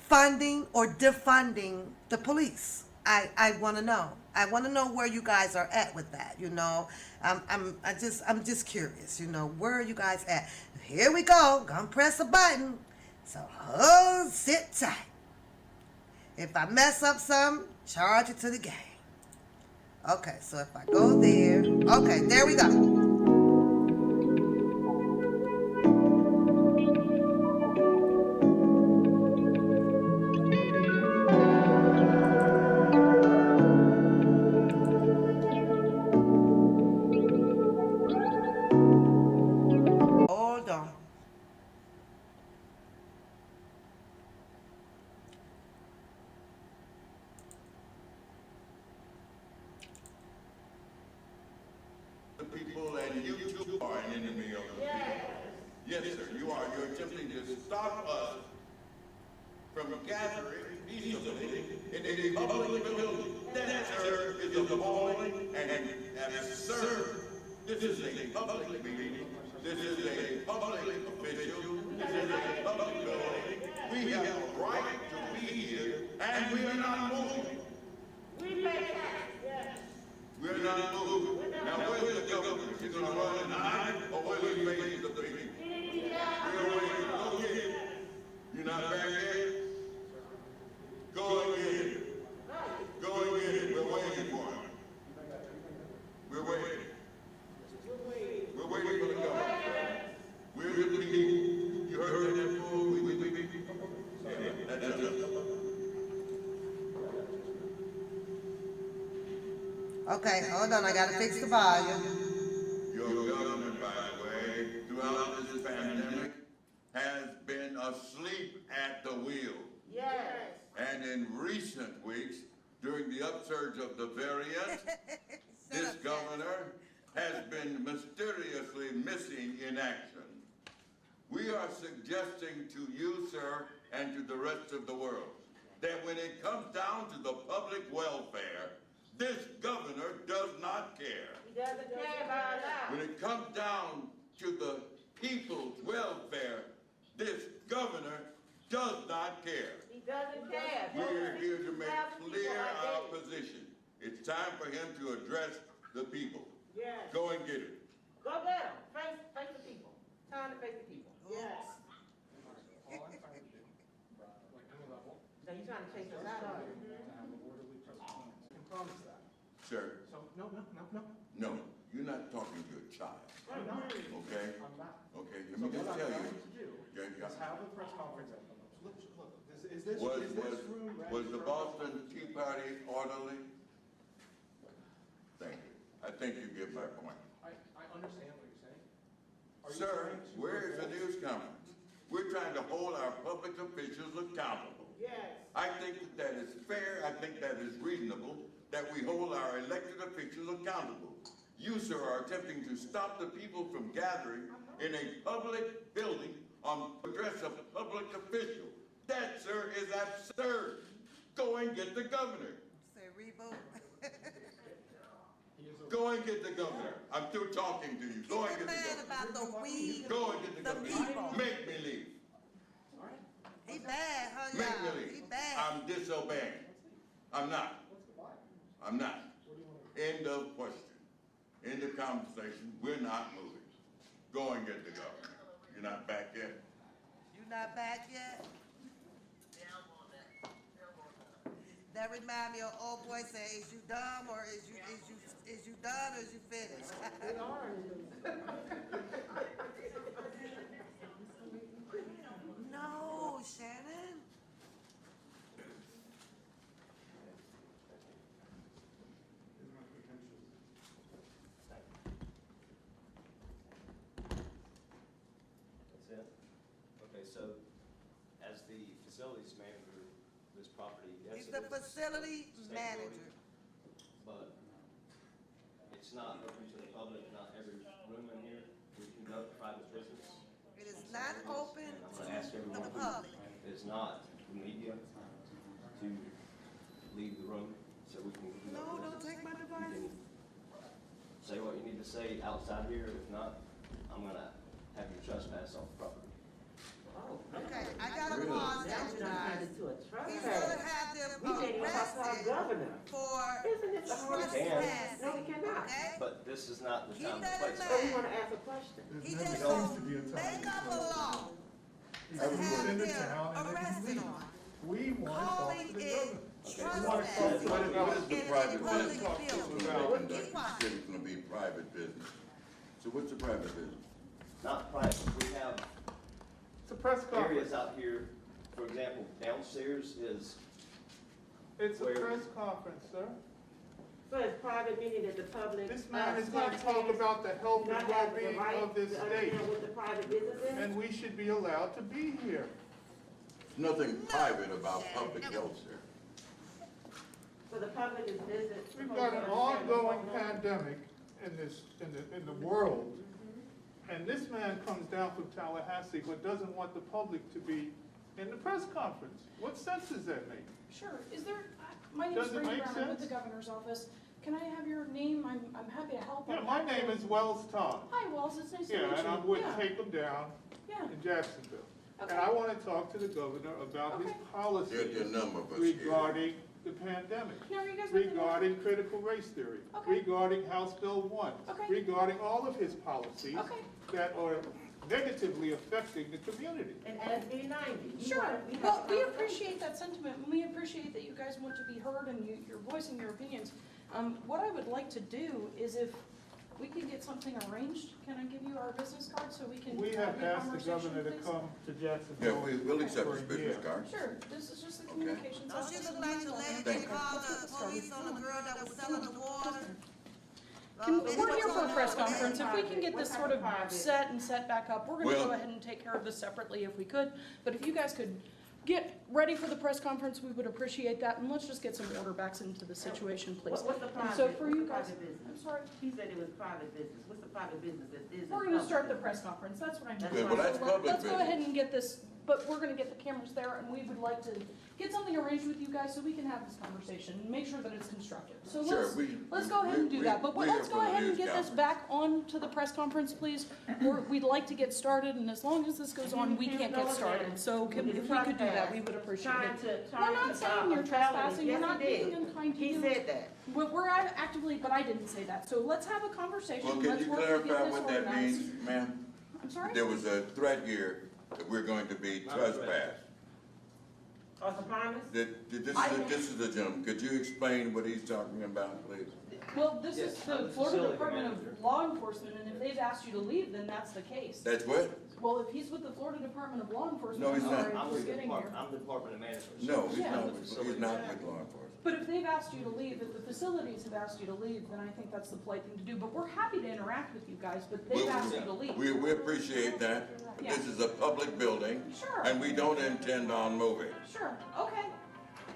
funding or defunding the police. I want to know. I want to know where you guys are at with that. You know, I'm just curious. You know, where are you guys at? Here we go. Gonna press a button. So sit tight. If I mess up some, charge it to the game. Okay, so if I go there, okay, there we go. Hold on. The people, and you too are an enemy of the people. Yes, sir, you are. You're attempting to stop us from gathering peaceably in a public building. That, sir, is appalling and absurd. This is a public meeting. This is a public official. This is a public building. We have a right to be here, and we are not moving. We're not moving. Now, where's the governor? Is he going to run and hide, or will he face the people? We're waiting. Go get it. You're not back yet? Go and get it. Go and get it. We're waiting for him. We're waiting. We're waiting for the governor. We're the people. You heard that before? We people. Yeah, that's it. Okay, hold on, I gotta fix the volume. Your government, by the way, throughout this pandemic, has been asleep at the wheel. Yes. And in recent weeks, during the upsurge of the variant, this governor has been mysteriously missing in action. We are suggesting to you, sir, and to the rest of the world, that when it comes down to the public welfare, this governor does not care. He doesn't care about us. When it comes down to the people's welfare, this governor does not care. He doesn't care. We're here to make clear our position. It's time for him to address the people. Yes. Go and get it. Go get him. Face the people. Time to face the people. Yes. So you trying to chase us out of it? Promise that. Sir, So, no. no, you're not talking to a child, I'm not. okay? I'm not. Okay, let So me just what tell I'm you. trying to do Yeah, is have a press conference. Look, is this Was room ready? was the for- Boston Tea Party orderly? Thank you. I think you get my point. I understand what you're saying. Are you Sir, trying to where is the provoke- news conference? We're trying to hold our public officials accountable. Yes. I think that is fair, I think that is reasonable, that we hold our elected officials accountable. You, sir, are attempting to stop the people from gathering in a public building on the address of a public official. That, sir, is absurd. Go and get the governor. Say reboot. Go and get the governor. I'm through talking to you. Go and He get the mad governor. about the we, Go and get the the governor. people. Make me leave. He bad, huh, Make y'all? me He leave. bad. I'm disobeying. I'm not. I'm not. End of question. End of conversation. We're not moving. Go and get the governor. You're not back yet? You not back yet? That remind me of old boy saying, is you dumb or is you done or is you finished? No, Shannon. That's it? Okay, so as the facilities manager of this property, yes, He's it the is facility state manager. road, but it's not open to the public, not every room in here. We conduct private business. It is not open And I'm to gonna ask the everyone public. who is not the media to leave the room so we can conduct No, don't business. take my You device. can say what you need to say outside here. If not, I'm gonna have you trespass off the property. Okay, I gotta pause that, you guys. Into a He's trespass. gonna have them We can't even talk to our arrested governor. for Isn't this a hard trespassing, No, we cannot. okay? But this is not the Keep time and that in place. So we mind. want to ask a question. He just gonna make up a law to have Send it them down and let him arrested leave. on We want to talk calling to the it governor. trespassing What is the in a private public business? building. conduct, you said it's gonna be private business. So what's the private business? Not private, we have It's a press conference. areas out here, for example, downstairs is, It's a Where- press conference, sir. So it's private, meaning that the public. This man is going to talk about the health do not and have the well-being right of this to state, understand what the private business is? and we should be allowed to be here. There's nothing private about public health, sir. So the public is business. We've got an ongoing pandemic in the world, and this man comes down from Tallahassee but doesn't want the public to be in the press conference. What sense does that make? Sure, is there, my name is Does it Brady make Brown, I'm with the sense? governor's office. Can I have your name? I'm happy to help. Yeah, I'm my happy name to- is Wells Todd. Hi, Wells, it's nice to meet you. Yeah, and I'm with Yeah, Take 'em Down yeah, in Jacksonville. And Okay. I want to talk to the governor about his Okay. policies There's a number of us here. regarding the pandemic, now are you guys with the regarding critical race theory, Okay. regarding House Bill 1, Okay. regarding all of his policies Okay. that are negatively affecting the community. And SB 90. Sure, well, we appreciate that sentiment, and we appreciate that you guys want to be heard and you're voicing your opinions. What I would like to do is if we could get something arranged, can I give you our business card so we can We have have a asked the conversation, governor to please? come to Yeah, Jacksonville. we'll accept for his a business year. card. Sure, this is just the Okay. communications. Don't she office. look like the lady Thank that you. called the police on the girl that was selling the water? We're here for a press conference, if we can get this sort of set and set back up, we're gonna Well- go ahead and take care of this separately if we could. But if you guys could get ready for the press conference, we would appreciate that, and let's just get some order back into the situation, please. What's the And private? so for what's you the guys, private business? I'm sorry, He said it was private business. What's the private business that is? we're gonna start the press conference, that's what I meant. Good, well, that's So public let's go ahead business. and get this, but we're gonna get the cameras there, and we would like to get something arranged with you guys so we can have this conversation, and make sure that it's constructive. So Sure, let's go ahead and do that, but we're let's here go for the ahead and news get this conference. back on to the press conference, please. We'd like to get started, and as long as this goes on, we can't get started, so if we could do that, we would appreciate it. We're not saying you're trespassing, we're not being unkind to you. He said that. We're actively, but I didn't say that, so let's have a conversation, Well, can let's you work to get clarify this what that organized. means, ma'am? I'm sorry? There was a threat here that we're going to be trespassed. Or some promise? This is the gentleman. Could you explain what he's talking about, please? Well, this Yes, is I'm the the Florida facility Department manager. of Law Enforcement, and if they've asked you to leave, then that's the case. That's what? Well, if he's with the Florida Department of Law Enforcement, No, he's I'm not. sorry I'm for with the getting here. department, I'm the Department of Management. No, he's Yeah. not, I'm the with- facility he's not manager. with law enforcement. But if they've asked you to leave, if the facilities have asked you to leave, then I think that's the polite thing to do. But we're happy to interact with you guys, but they've asked you to leave. We appreciate that. Yeah. This is a public building, Sure. and we don't intend on moving. Sure, okay.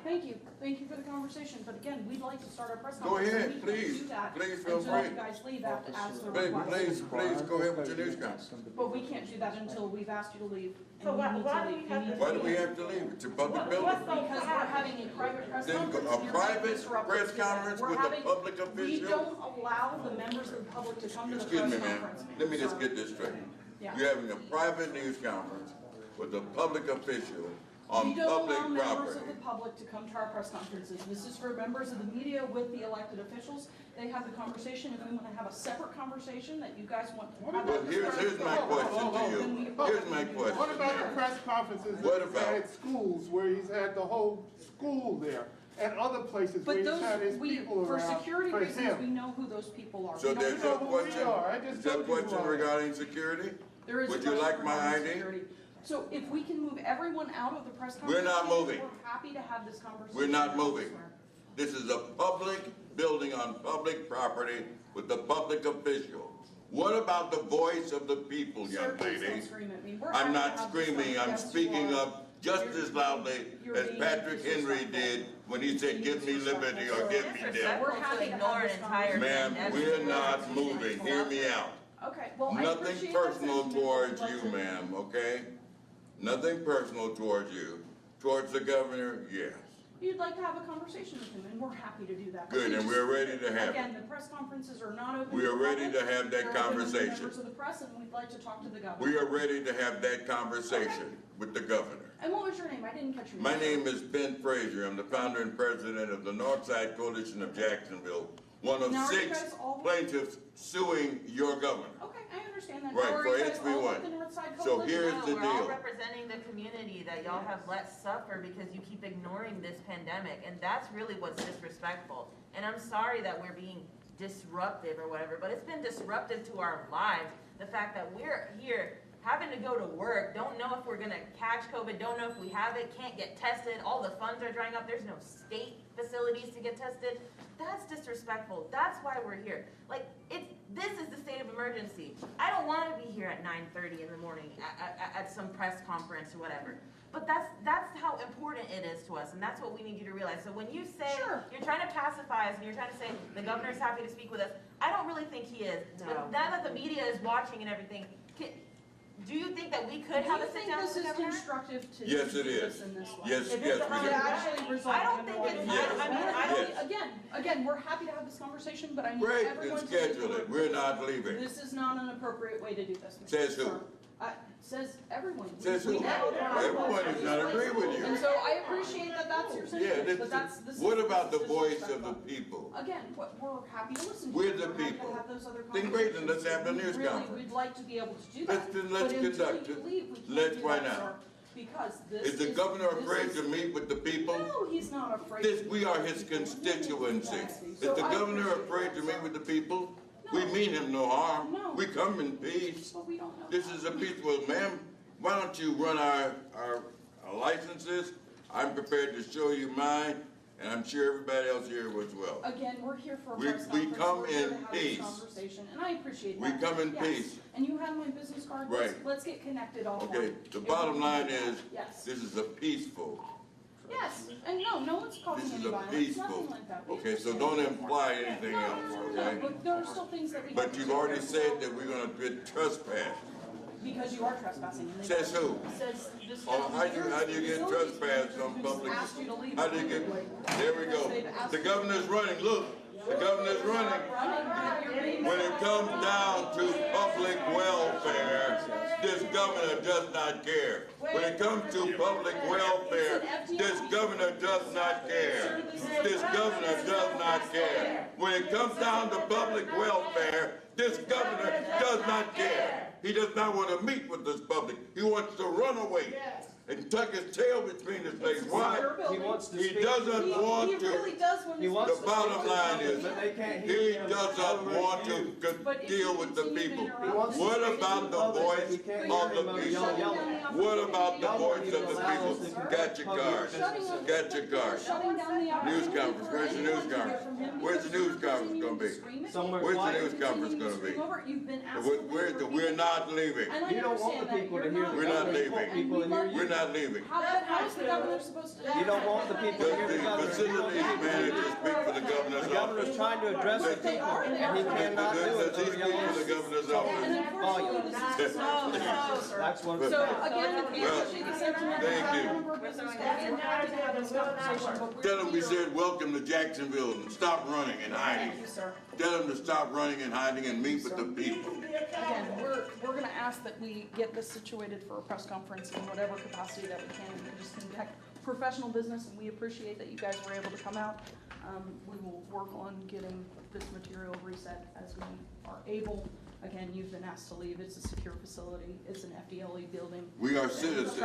Thank you for the conversation, but again, we'd like to start our press Go conference. ahead, and we can't please. do that Please feel until free. you guys leave as the Please, request. go ahead with your news conference. But we can't do that until we've asked you to leave. and So you why- need to why do leave. we You have need to- Why do we have to leave? It's a public What's building. so Because we're having a private press Then conference. a and you're private disrupting press that. conference We're with a having- public We official? don't allow the members of the public to come to the Excuse press me, ma'am. conference. Let me just Sorry. get this straight. Yeah. You're having a private news conference with a public official We on don't allow public members property. of the public to come to our press conferences. This is for members of the media with the elected officials. They have the conversation. If we want to have a separate conversation that you guys want to have. But here's my question to you. Here's my What question. about the press conferences What that he's about- had at schools, where he's had the whole school there, and other places where But he's had his those, we, people for around security for reasons, we him? know who those people are. So We don't there's know a who we question, are. I just is there a told you question who I am. regarding security? There is a Would you question like my regarding ID? security. So if we can move everyone out of the press We're conference. not meeting, moving. We're happy to have this conversation. We're not moving. elsewhere. This is a public building on public property with the public official. What about the voice of the people, Sir, young please don't lady? scream at me. We're I'm happy to not have this screaming, I'm yes, you speaking are. up just as loudly You're as being Patrick Henry disrespectful. did when he said, give me liberty or give me death. We're happy to have this conversation. Ma'am, we're not moving, hear me out. Okay, well, I Nothing appreciate that personal sentiment. towards We'd you, like to- ma'am, okay? Nothing personal towards you. Towards the governor, yes. You'd like to have a conversation with him, and we're happy to do that. Good, We and just- we're ready to have it. Again, the press conferences are not open. We to are the ready public. to have that They're open to conversation. Members of the press, and we'd like to talk to the governor. We are ready to have that conversation with the governor. And what was your name? I didn't catch your name. My name is Ben Frazier. I'm the founder and president of the Northside Coalition of Jacksonville, one of Now, are you 6 guys all- plaintiffs suing your governor. Okay, I understand that. Right, Now, are for you guys HB1. all with the Northside So Coalition? here's No, the we're all deal. representing the community that y'all have let suffer because you keep ignoring this pandemic, and that's really what's disrespectful. And I'm sorry that we're being disruptive or whatever, but it's been disruptive to our lives. The fact that we're here having to go to work, don't know if we're gonna catch COVID, don't know if we have it, can't get tested, all the funds are drying up, there's no state facilities to get tested. That's disrespectful. That's why we're here. Like, this is the state of emergency. I don't wanna be here at 9:30 in the morning at some press conference or whatever. But that's how important it is to us, and that's what we need you to realize. So when you say, Sure. you're trying to pacify us, and you're trying to say, the governor's happy to speak with us, I don't really think he is. No. But now that the media is watching and everything, do you think that we could have a sit down with the Do you think this is governor? constructive to Yes, do it this is. in this way? Yes, If yes, it's we a- do. Actually result I don't in think what it's, it Yes. is. I mean, I don't, Yes. Again, we're happy to have this conversation, but I need Great, everyone then to be schedule it. aware. We're not leaving. This is not an appropriate way to do this, Mr. Says who? Sir. Says everyone. Says who? We know. Everyone does not agree with And you. so I appreciate that that's your Yeah, sentiment, but this, what about the this is voice of the disrespectful. people? Again, we're happy to listen to We're you. the We're happy to people. have those other Then great, then let's have the news Really, conference. we'd like to be able to do that. Let's conduct But until it. you leave, we can't Let's, do why that, not? sir, because this Is the governor afraid to meet with the people? No, he's not afraid. This, we are his constituency. Is So the I governor appreciate afraid that, to sir. meet with the people? No. We mean him no harm. No. We come in peace. But we don't know. This is a peaceful, ma'am, why don't you run our licenses? I'm prepared to show you mine, and I'm sure everybody else here was well. Again, we're here for a We- press we conference. come We're here in to have this peace. conversation, and I appreciate We that. come in Yes. peace. And you have my business card. Right. Let's get connected offline. Okay, the If bottom we line can do is, that. Yes. this is a peaceful, Yes, and no one's causing this is any a violence, peaceful. nothing like that. We Okay, so understand. don't imply anything No, else, no, no, okay? but there are still things that we. But have to you've take already care of. said that we're gonna get trespassed. Because you are trespassing. and they Says don't. who? Says this. Oh, how do you get trespassed on public? Asked you to leave. How do you get, there we go. The governor's running, look, the governor's running. When it comes down to public welfare, this governor does not care. When it comes to public welfare, this governor does not care. This governor does not care. When it comes down to public welfare, this governor does not care. He does not want to meet with this public. He wants to run away and tuck his tail between his legs. Why? He wants to He speak. doesn't He want really to. does when He he's. wants The bottom line is, But they can't he hear him. doesn't want to But if deal you with the continue to people. interrupt wants to What speak to about the the public, but voice he can't of hear the him over people? yelling. What about the Y'all voice won't of even the allow people? us to Got your public card. businesses. Got your card. Shutting down the News opportunity conference. for Where's the anyone news to hear conference? from him Where's the because news you're conference continuing gonna be? to scream at Somewhere me. Where's the quiet. news conference Continuing to gonna be? scream over it. You've been asked to leave We're not leaving. And I You don't want understand the that. people to You're hear not the We're not governor. You leaving. want people to hear you. We're not leaving. How is the governor supposed to? You don't want the people to hear the The governor. facilities manager speak for the governor's The governor's office. trying to address the people, and he cannot do it Does he over speak for the yelling. governor's And office? unfortunately, this is just. That's what. So again, we Well, appreciate the sentiment. thank you. We're business guys. We're happy to have this conversation, but we're Tell them we here. said welcome to Jacksonville and stop running and hiding. Thank you, sir. Tell them to stop running and hiding and meet with the people. Again, we're gonna ask that we get this situated for a press conference in whatever capacity that we can, and just conduct professional business, and we appreciate that you guys were able to come out. We will work on getting this material reset as we are able. Again, you've been asked to leave. It's a secure facility. It's an FDLE building. We are citizens.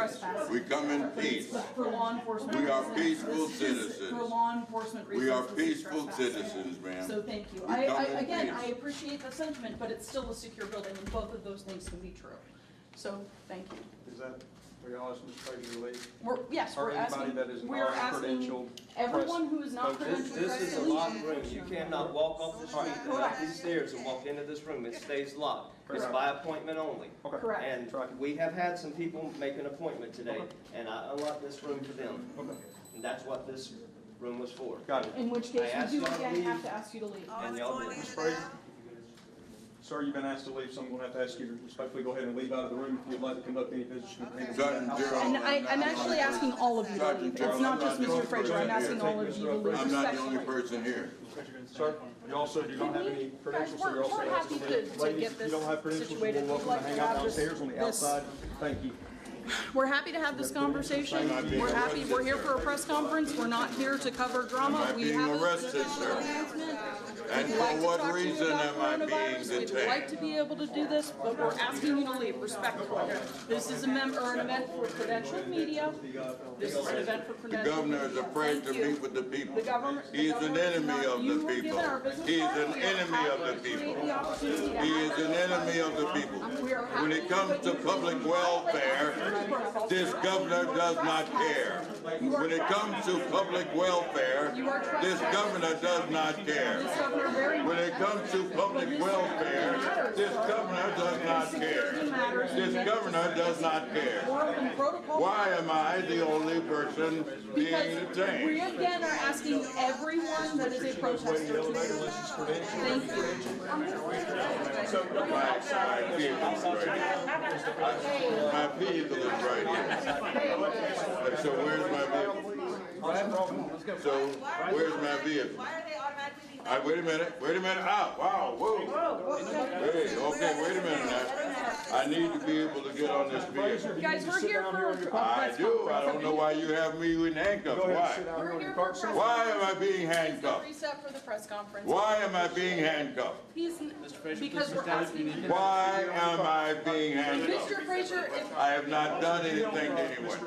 We come in peace. For law enforcement. We are reasons, peaceful this is citizens. For law enforcement reasons. We are this is peaceful trespassing. citizens, ma'am. So thank you. We come in Again, peace. I appreciate the sentiment, but it's still a secure building, and both of those things can be true. So, thank you. Is that, are y'all asking Mr. Frazier to leave? Yes, Or we're anybody asking, that is we're asking non-credentialed everyone who is not press- credentialed. This is a to locked leave. room. You cannot walk off the street and up these stairs and walk into this room. It stays locked. It's Correct. by appointment only. Okay. Correct. And we have had some people make an appointment today, and I unlocked this room for them. Okay. And that's what this room was for. Got it. In which I case, asked we do y'all to again leave. have to ask you to leave. And y'all didn't. Mr. Frazier? Sir, you've been asked to leave, so I'm gonna have to ask you to respectfully go ahead and leave out of the room if you'd like to conduct any business. Sergeant Gerald. And I'm actually asking all of you to leave. It's not just Mr. Frazier, I'm asking all of you to leave I'm not the only respectfully. person here. Sir, you also do not have any credentials, so you're also We're asked to happy leave. to Ladies, get if you this don't have credentials, you're situated. welcome We'd like to to hang out have this- downstairs on the this- outside. Thank you. We're happy to have this conversation. We're happy, we're here for a press conference. We're not here to cover drama. Am I We being have a arrested, sir? announcement. And We'd like for to what talk to you reason about am I being coronavirus. We'd like to detained? be able to do this, but we're asking you to leave respectfully. This is an event for credentialed media. This is an event for The credentialed governor is media. afraid to Thank you. meet with the people. The governor. He is an enemy of You the were given people. our business He is card. an We are enemy of happy the to create people. the opportunity to He have is that an enemy of the people. We are When happy it comes put to you public in welfare, protocol. this governor does not care. When it comes to public welfare, this governor does not care. When it comes to public welfare, this governor does not care. This governor does not care. Why am I the only person being Because we detained? again are asking everyone that is a protester to leave. Thank you. My vehicle is right here. So where's my vehicle? So where's my vehicle? Why are they automatically being? Wait a minute, ah, wow, whoa. Hey, okay, wait a minute now. I need to be able to get on this vehicle. Guys, we're here for a I press do, I don't conference. know why you have me in handcuffs, why? We're here for a press Why am I conference. being Please get handcuffed? reset for the press conference. Why am I being handcuffed? Because we're asking. Why am I being handcuffed? Mr. Frazier, if. I have not done anything to anyone.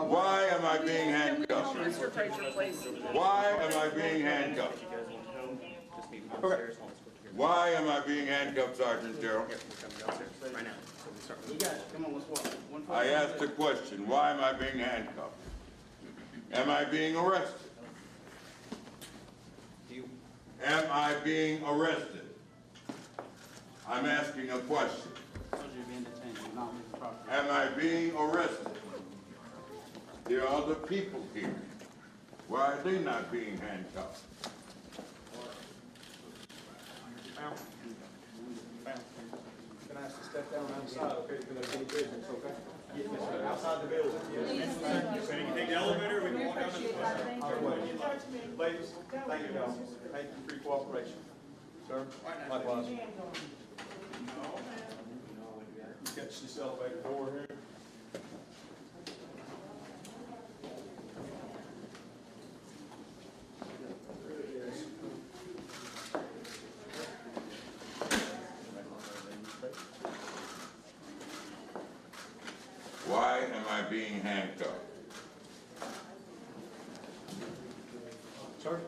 Why am I being handcuffed? Mr. Frazier, please. Why am I being handcuffed? Why am I being handcuffed, Sergeant Gerald? I asked a question. Why am I being handcuffed? Am I being arrested? Am I being arrested? I'm asking a question. Am I being arrested? There are other people here. Why are they not being handcuffed? Can I ask to step down outside, okay, to conduct any business, okay? Outside the building. So you can take the elevator, we can walk down the. Ladies, thank you, y'all. Thank you for your cooperation. Sir, likewise. Catch this elevator door here. Why am I being handcuffed? Sir,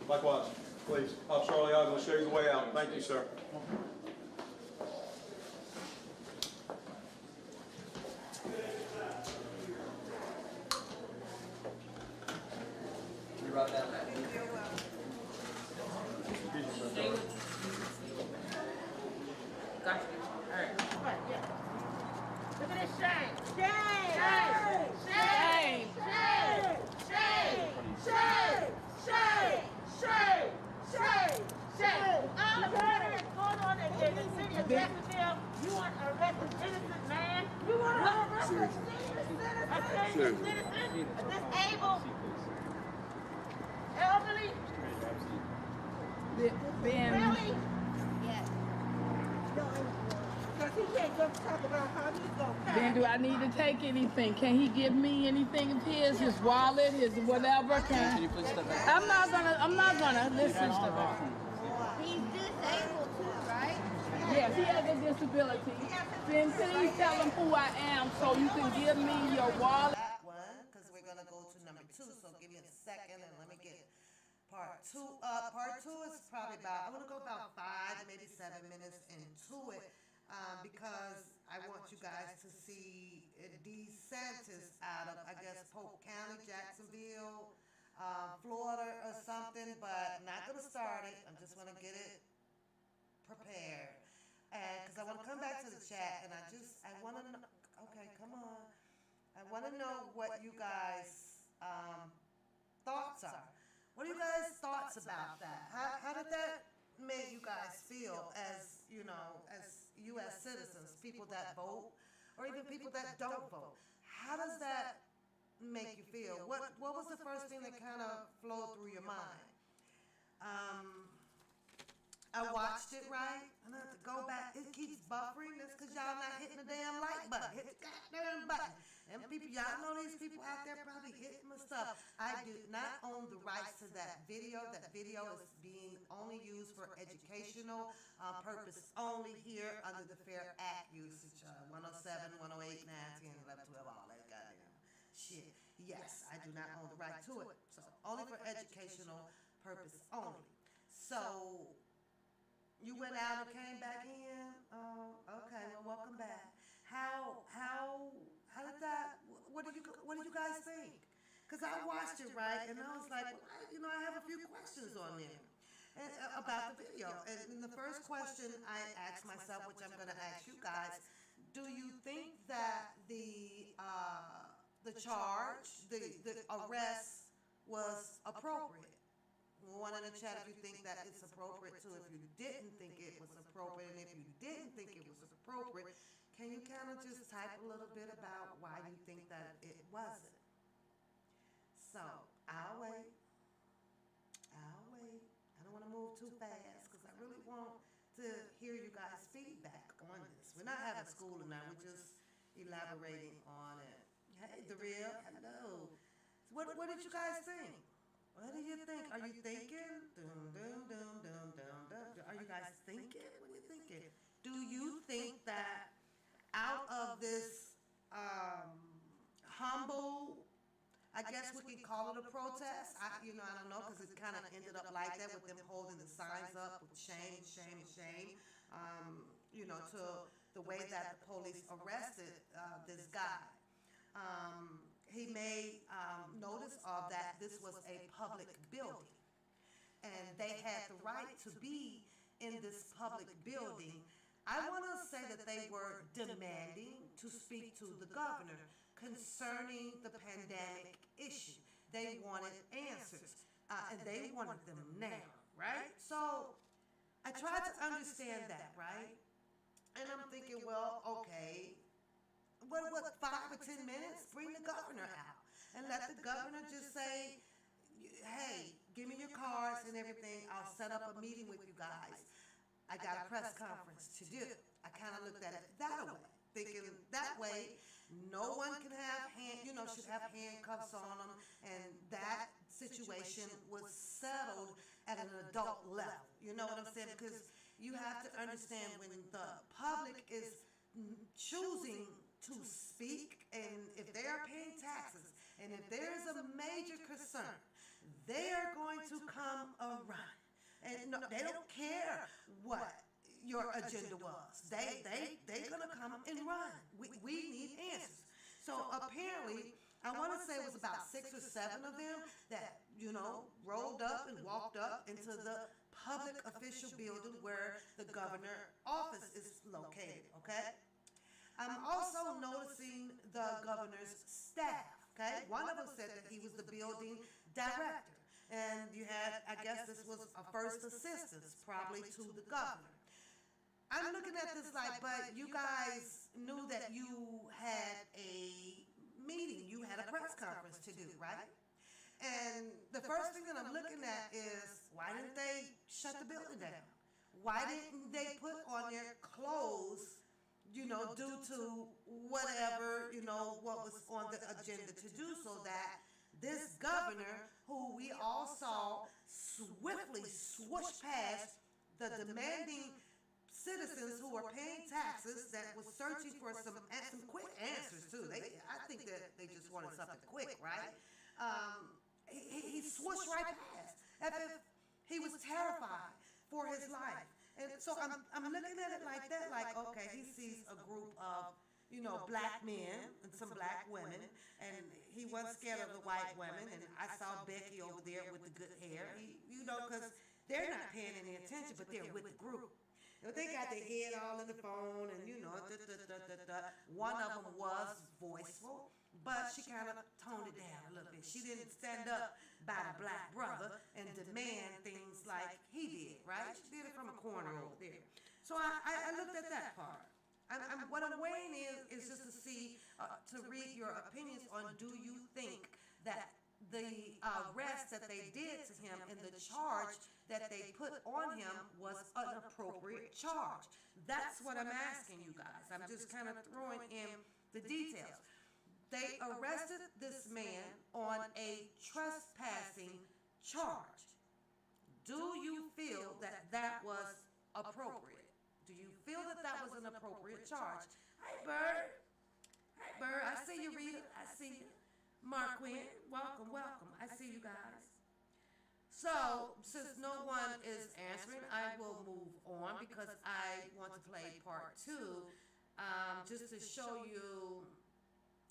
likewise. Please, Officer Charlie, I'm going to show you the way out. Thank you, sir. You write that. Got you. All right. Look at this shame. Shame. Shame. Shame. Shame. Shame. Shame. Shame. Shame. Shame. All the murder that's going on in the city of Jacksonville, you want to arrest an innocent man? You want to arrest a senior citizen, a disabled, elderly? Really? Yes. Because he can't just talk about how he's going to Then do I need to take anything? Can he give me anything of his wallet, his whatever? Can you please step back? I'm not gonna listen. He's disabled too, right? Yes, he has a disability. Then please tell him who I am so you can give me your wallet. That one, because we're gonna go to number 2, so give me a second and let me get part 2 up. Part 2 is probably about, I'm gonna go about 5, maybe 7 minutes into it, because I want you guys to see DeSantis out of, I guess, Polk County, Jacksonville, Florida or something, but not gonna start it. I'm just gonna get it prepared. And because I want to come back to the chat, and I want to know, okay, come on. I want to know what you guys' thoughts are. What are you guys' thoughts about that? How did that make you guys feel as, you know, as U.S. citizens, people that vote, or even people that don't vote? How does that make you feel? What was the first thing that kind of flowed through your mind? I watched it, right? And I have to go back. It keeps buffering. That's because y'all not hitting the damn like button. Hit the goddamn button. And people, y'all know these people out there probably hitting my stuff. I do not own the rights to that video. That video is being only used for educational purpose only here under the Fair Act usage. 107, 108, 9, 10, 11, 12, all that goddamn shit. Yes, I do not own the right to it. So only for educational purpose only. So you went out and came back in. Oh, okay. Well, welcome back. How did that? What did you guys think? Because I watched it, right, and I was like, well, I have a few questions on there and, about the video. And the first question I asked myself, which I'm going to ask you guys, do you think that the charge, the arrest was appropriate? One in the chat if you think that it's appropriate too. If you didn't think it was appropriate, and if you didn't think it was appropriate, can you kind of just type a little bit about why you think that it wasn't? So, I'll wait. I don't want to move too fast because I really want to hear you guys' feedback on this. We're not having school tonight, we're just elaborating on it. Hey, The Real, hello. So what did you guys think? What do you think? Are you thinking? Are you guys thinking? What are you thinking? Do you think that out of this humble, I guess we can call it a protest. I don't know, because it kind of ended up like that with them holding the signs up with shame, shame, shame. To the way that the police arrested this guy. He made notice of that this was a public building, and they had the right to be in this public building. I want to say that they were demanding to speak to the governor concerning the pandemic issue. They wanted answers, and they wanted them now, right? So I tried to understand that, right? And I'm thinking, well, okay, what 5 or 10 minutes? Bring the governor out and let the governor just say, hey, give me your cards and everything. I'll set up a meeting with you guys. I got a press conference to do. I kind of looked at it that way, thinking that way no one can have should have handcuffs on them, and that situation was settled at an adult level. You know what I'm saying? Because you have to understand, when the public is choosing to speak, and if they are paying taxes, and if there is a major concern, they are going to come around. And no, they don't care what your agenda was. They're gonna come and run. We need answers. So apparently, I want to say it was about 6 or 7 of them that, rolled up and walked up into the public official building where the governor's office is located, okay? I'm also noticing the governor's staff, okay? One of them said that he was the building director. And you had, I guess this was a first assistant, probably to the governor. I'm looking at this like, but you guys knew that you had a meeting, you had a press conference to do, right? And the first thing that I'm looking at is, why didn't they shut the building down? Why didn't they put on their clothes, due to whatever, what was on the agenda to do, so that this governor, who we all saw swiftly swoosh past the demanding citizens who were paying taxes, that was searching for some quick answers too. I think that they just wanted something quick, right? He swooshed right past, as if he was terrified for his life. And so I'm looking at it like that, like, okay, he sees a group of, black men and some black women, and he wasn't scared of the white women, and I saw Becky over there with the good hair, because they're not paying any attention, but they're with the group. They got their head all in the phone, and one of them was voiceful, but she kind of toned it down a little bit. She didn't stand up by the black brother and demand things like he did, right? She did it from a corner over there. So I looked at that part. What I'm weighing is just to see, to read your opinions on, do you think that the arrest that they did to him and the charge that they put on him was an appropriate charge? That's what I'm asking you guys. I'm just kind of throwing in the details. They arrested this man on a trespassing charge. Do you feel that that was appropriate? Do you feel that that was an appropriate charge? Hey, Bird. Hey, Bird, I see you, Rita. I see you. Mark Quinn, welcome, welcome. I see you guys. So, since no one is answering, I will move on because I want to play part 2, just to show you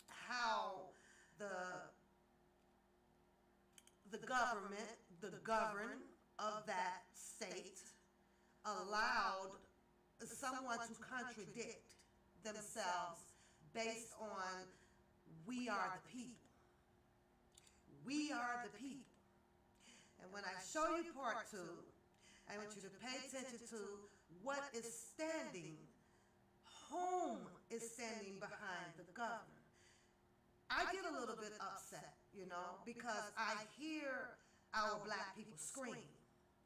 how the government, the govern of that state allowed someone to contradict themselves based on we are the people. We are the people. And when I show you part 2, I want you to pay attention to what is standing, whom is standing behind the governor. I get a little bit upset, you know, because I hear our black people scream.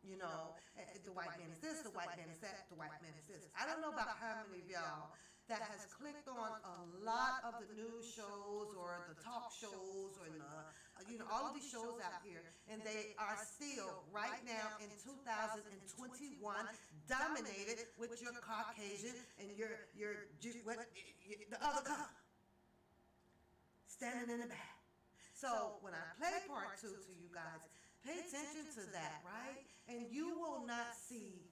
You know, the white man is this, the white man is that, the white man is this. I don't know about how many of y'all that has clicked on a lot of the news shows or the talk shows or all of these shows out here, and they are still right now in 2021 dominated with your Caucasian and the other color standing in the back. So when I play part 2 to you guys, pay attention to that, right? And you will not see,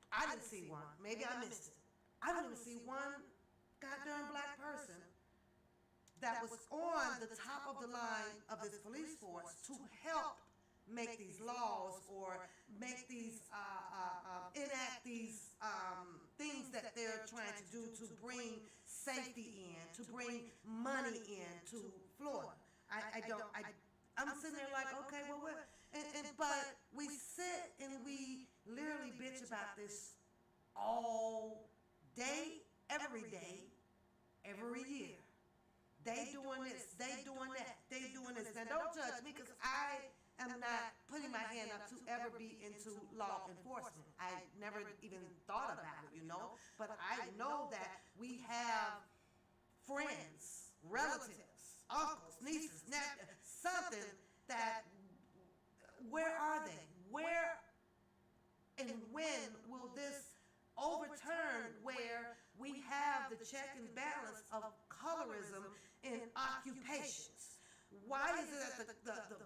I didn't see one, maybe I missed it. I didn't see one goddamn black person that was on the top of the line of this police force to help make these laws or make these, enact these things that they're trying to do to bring safety in, to bring money in to Florida. I'm sitting there like, okay, well, what? But we sit and we literally bitch about this all day, every year. They doing this, they doing that, they doing this. Now don't judge me because I am not putting my hand up to ever be into law enforcement. I never even thought about it, you know. But I know that we have friends, relatives, uncles, nieces, nephews, something that, where are they? Where and when will this overturn where we have the check and balance of colorism in occupations? Why is it that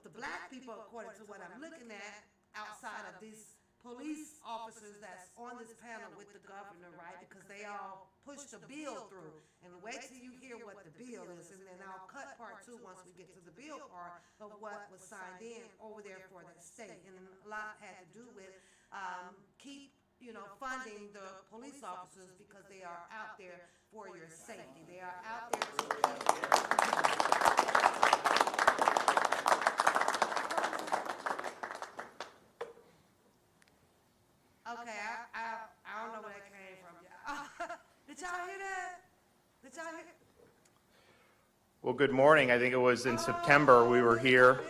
the black people, according to what I'm looking at, outside of these police officers that's on this panel with the governor, right? Because they all pushed a bill through. And wait till you hear what the bill is, and then I'll cut part 2 once we get to the bill part of what was signed in over there for that state. And a lot had to do with keep funding the police officers because they are out there for your safety. They are out there to Okay, I don't know where that came from. Did y'all hear that? Did y'all hear? Well, good morning. I think it was in September we were here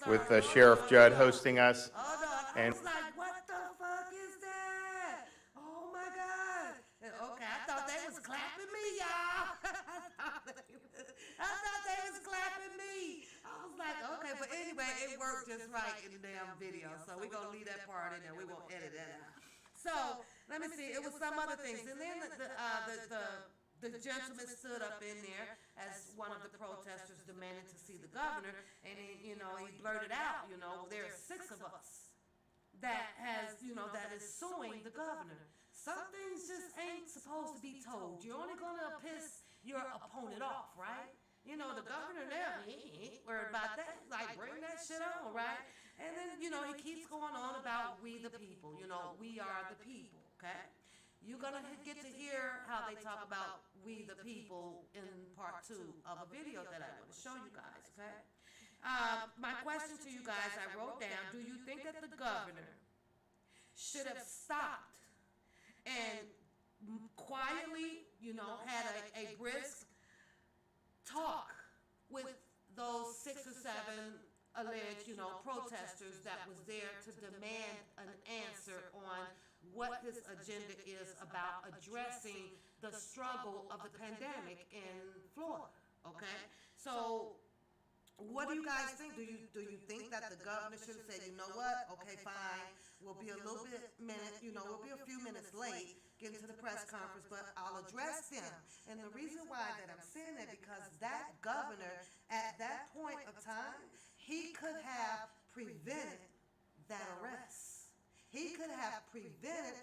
with Sheriff Judd hosting us. And I was like, what the fuck is that? Oh my God. Okay, I thought they was clapping me, y'all. I thought they was clapping me. I was like, okay, but anyway, it worked just right in the damn video. So we're going to leave that part in there. We won't edit that out. So, let me see. It was some other things. And then the gentleman stood up in there as one of the protesters demanding to see the governor. And he blurted out, there are 6 of us that that is suing the governor. Some things just ain't supposed to be told. You're only going to piss your opponent off, right? The governor there, he ain't worried about that. He's like, bring that shit on, right? And then, he keeps going on about we the people. We are the people, okay? You're going to get to hear how they talk about we the people in part 2 of a video that I want to show you guys, okay? My question to you guys, I wrote down, do you think that the governor should have stopped and quietly, had a brisk talk with those 6 or 7 alleged, protesters that was there to demand an answer on what his agenda is about addressing the struggle of the pandemic in Florida, okay? So, what do you guys think? Do you think that the governor should have said, you know what, okay, fine, we'll be a little bit we'll be a few minutes late getting to the press conference, but I'll address them. And the reason why that I'm saying that, because that governor at that point of time, he could have prevented that arrest. He could have prevented,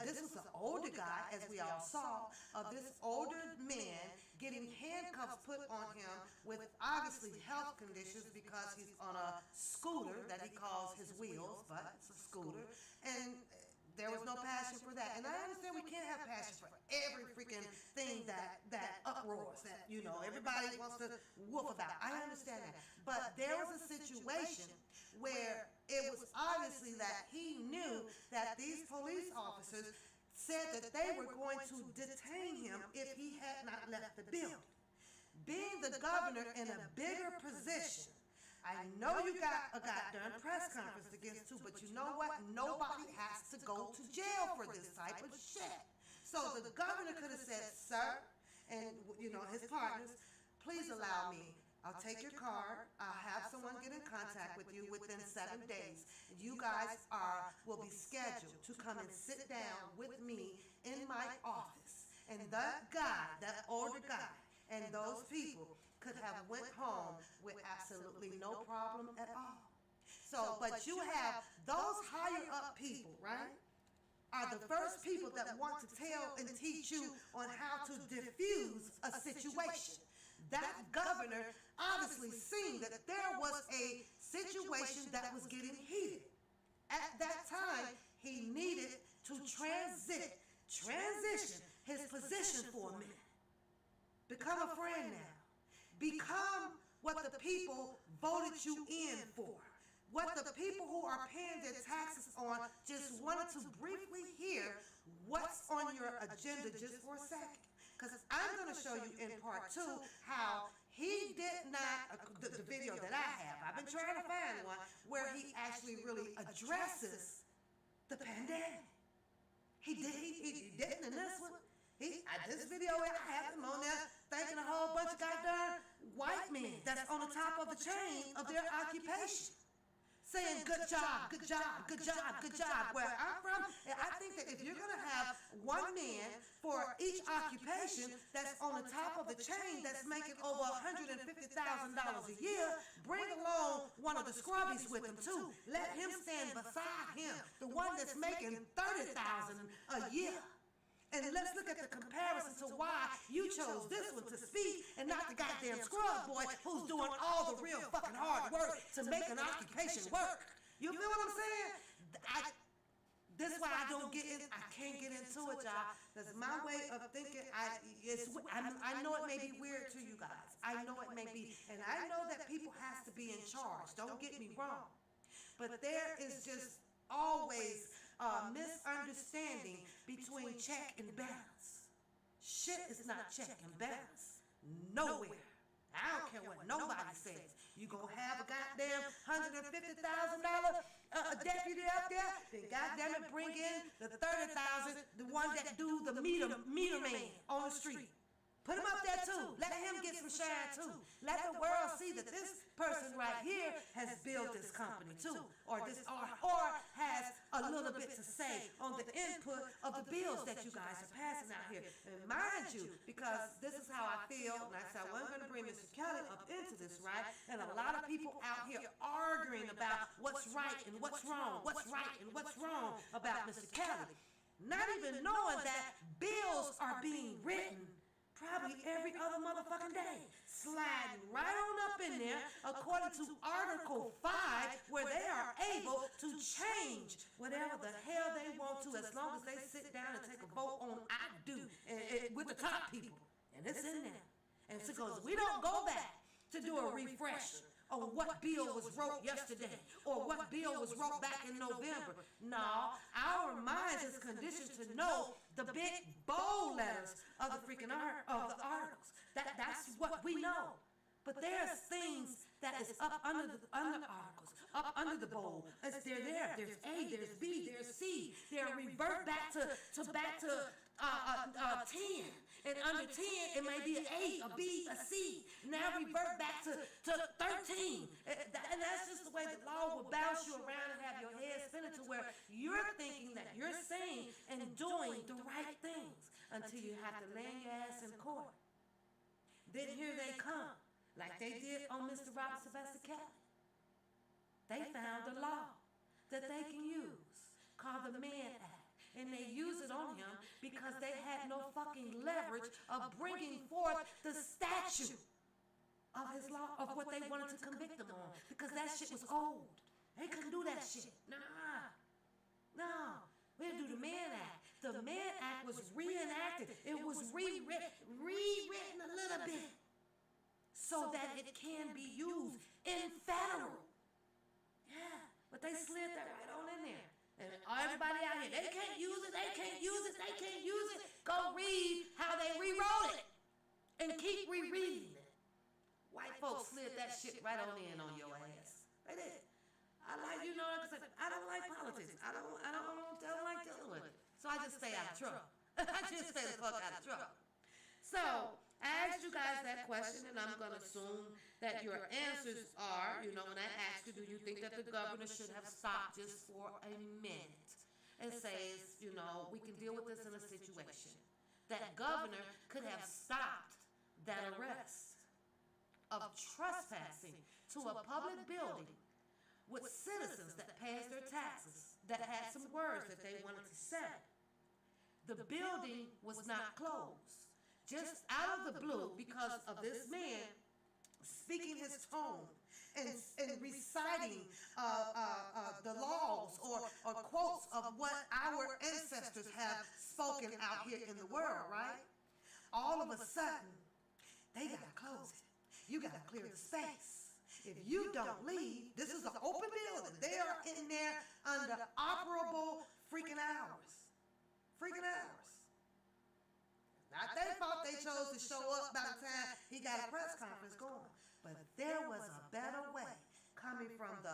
this was an older guy, as we all saw, of this older man getting handcuffs put on him with obviously health conditions because he's on a scooter that he calls his wheels, but it's a scooter. And there was no passion for that. And I understand we can't have passion for every freaking thing that uproars, that, everybody wants to woof about. I understand that. But there was a situation where it was obviously that he knew that these police officers said that they were going to detain him if he had not left the building. Being the governor in a bigger position, I know you got a goddamn press conference to get to, but you know what? Nobody has to go to jail for this type of shit. So the governor could have said, sir, and his partners, please allow me. I'll take your card. I'll have someone get in contact with you within 7 days. You guys will be scheduled to come and sit down with me in my office. And that older guy, and those people could have went home with absolutely no problem at all. So, but you have those higher up people, right, are the first people that want to tell and teach you on how to diffuse a situation. That governor obviously seen that there was a situation that was getting heated. At that time, he needed to transition his position for a minute. Become a friend now. Become what the people voted you in for. What the people who are paying their taxes on just wanted to briefly hear what's on your agenda just for a second. Because I'm going to show you in part 2 how he did not, the video that I have, I've been trying to find one, where he actually really addresses the pandemic. He didn't in this one. This video, I have him on there thanking a whole bunch of goddamn white men that's on the top of the chain of their occupation, saying good job, good job, good job, good job. Where I'm from, I think that if you're going to have one man for each occupation that's on the top of the chain that's making over $150,000 a year, bring along one of the scrubbies with him too. Let him stand beside him, the one that's making $30,000 a year. And let's look at the comparison to why you chose this one to speak and not the goddamn scrub boy who's doing all the real fucking hard work to make an occupation work. You feel what I'm saying? This is why I can't get into it, y'all. That's my way of thinking. I know it may be weird to you guys. I know it may be. And I know that people have to be in charge. Don't get me wrong. But there is just always a misunderstanding between check and balance. Shit is not check and balance. Nowhere. I don't care what nobody says. You gonna have a goddamn $150,000 deputy up there, then goddamn it bring in the $30,000, the one that do the meter man on the street. Put him up there too. Let him get some shine too. Let the world see that this person right here has built this company too, or has a little bit to say on the input of the bills that you guys are passing out here. And mind you, because this is how I feel, and I said, well, I'm going to bring Mr. Kelly up into this, right? And a lot of people out here arguing about what's right and what's wrong, what's right and what's wrong about Mr. Kelly, not even knowing that bills are being written probably every other motherfucking day, sliding right on up in there according to Article 5, where they are able to change whatever the hell they want to, as long as they sit down and take a vote on I do with the top people. And it's in there. And it's because we don't go back to do a refresher on what bill was wrote yesterday or what bill was wrote back in November. No, our minds is conditioned to know the big bold letters of the freaking of the articles. That's what we know. But there's things that is up under the articles, up under the bowl. They're there. There's A, there's B, there's C. They're revert back to 10. And under 10, it may be an A, a B, a C. Now revert back to 13. And that's just the way the law will bounce you around and have your head spinning to where you're thinking that you're saying and doing the right things until you have to land your ass in court. Then here they come, like they did on Mr. Robert Sylvester Kelly. They found a law that they can use called the Mann Act. And they use it on him because they had no fucking leverage of bringing forth the statute of his law, of what they wanted to convict him on. Because that shit was old. They couldn't do that shit. No. We had to do the Mann Act. The Mann Act was reenacted. It was rewritten a little bit so that it can be used in federal. Yeah, but they slid that right on in there. And everybody out here, they can't use it, they can't use it, they can't use it. Go read how they rewrote it and keep rereading it. White folks slid that shit right on in on your ass. They did. I like, you know, I don't like politics. I don't like dealing with it. So I just stay out of trouble. I just stay the fuck out of trouble. So I asked you guys that question, and I'm going to assume that your answers are, you know, when I asked you, do you think that the governor should have stopped just for a minute and says, you know, we can deal with this in a situation. That governor could have stopped that arrest of trespassing to a public building with citizens that passed their taxes, that had some words that they wanted to say. The building was not closed. Just out of the blue, because of this man speaking his tone and reciting the laws or quotes of what our ancestors have spoken out here in the world, right? All of a sudden, they gotta close it. You gotta clear the space. If you don't leave, this is an open building. They are in there under operable freaking hours. Freaking hours. Not their fault they chose to show up by the time he got a press conference going. But there was a better way coming from the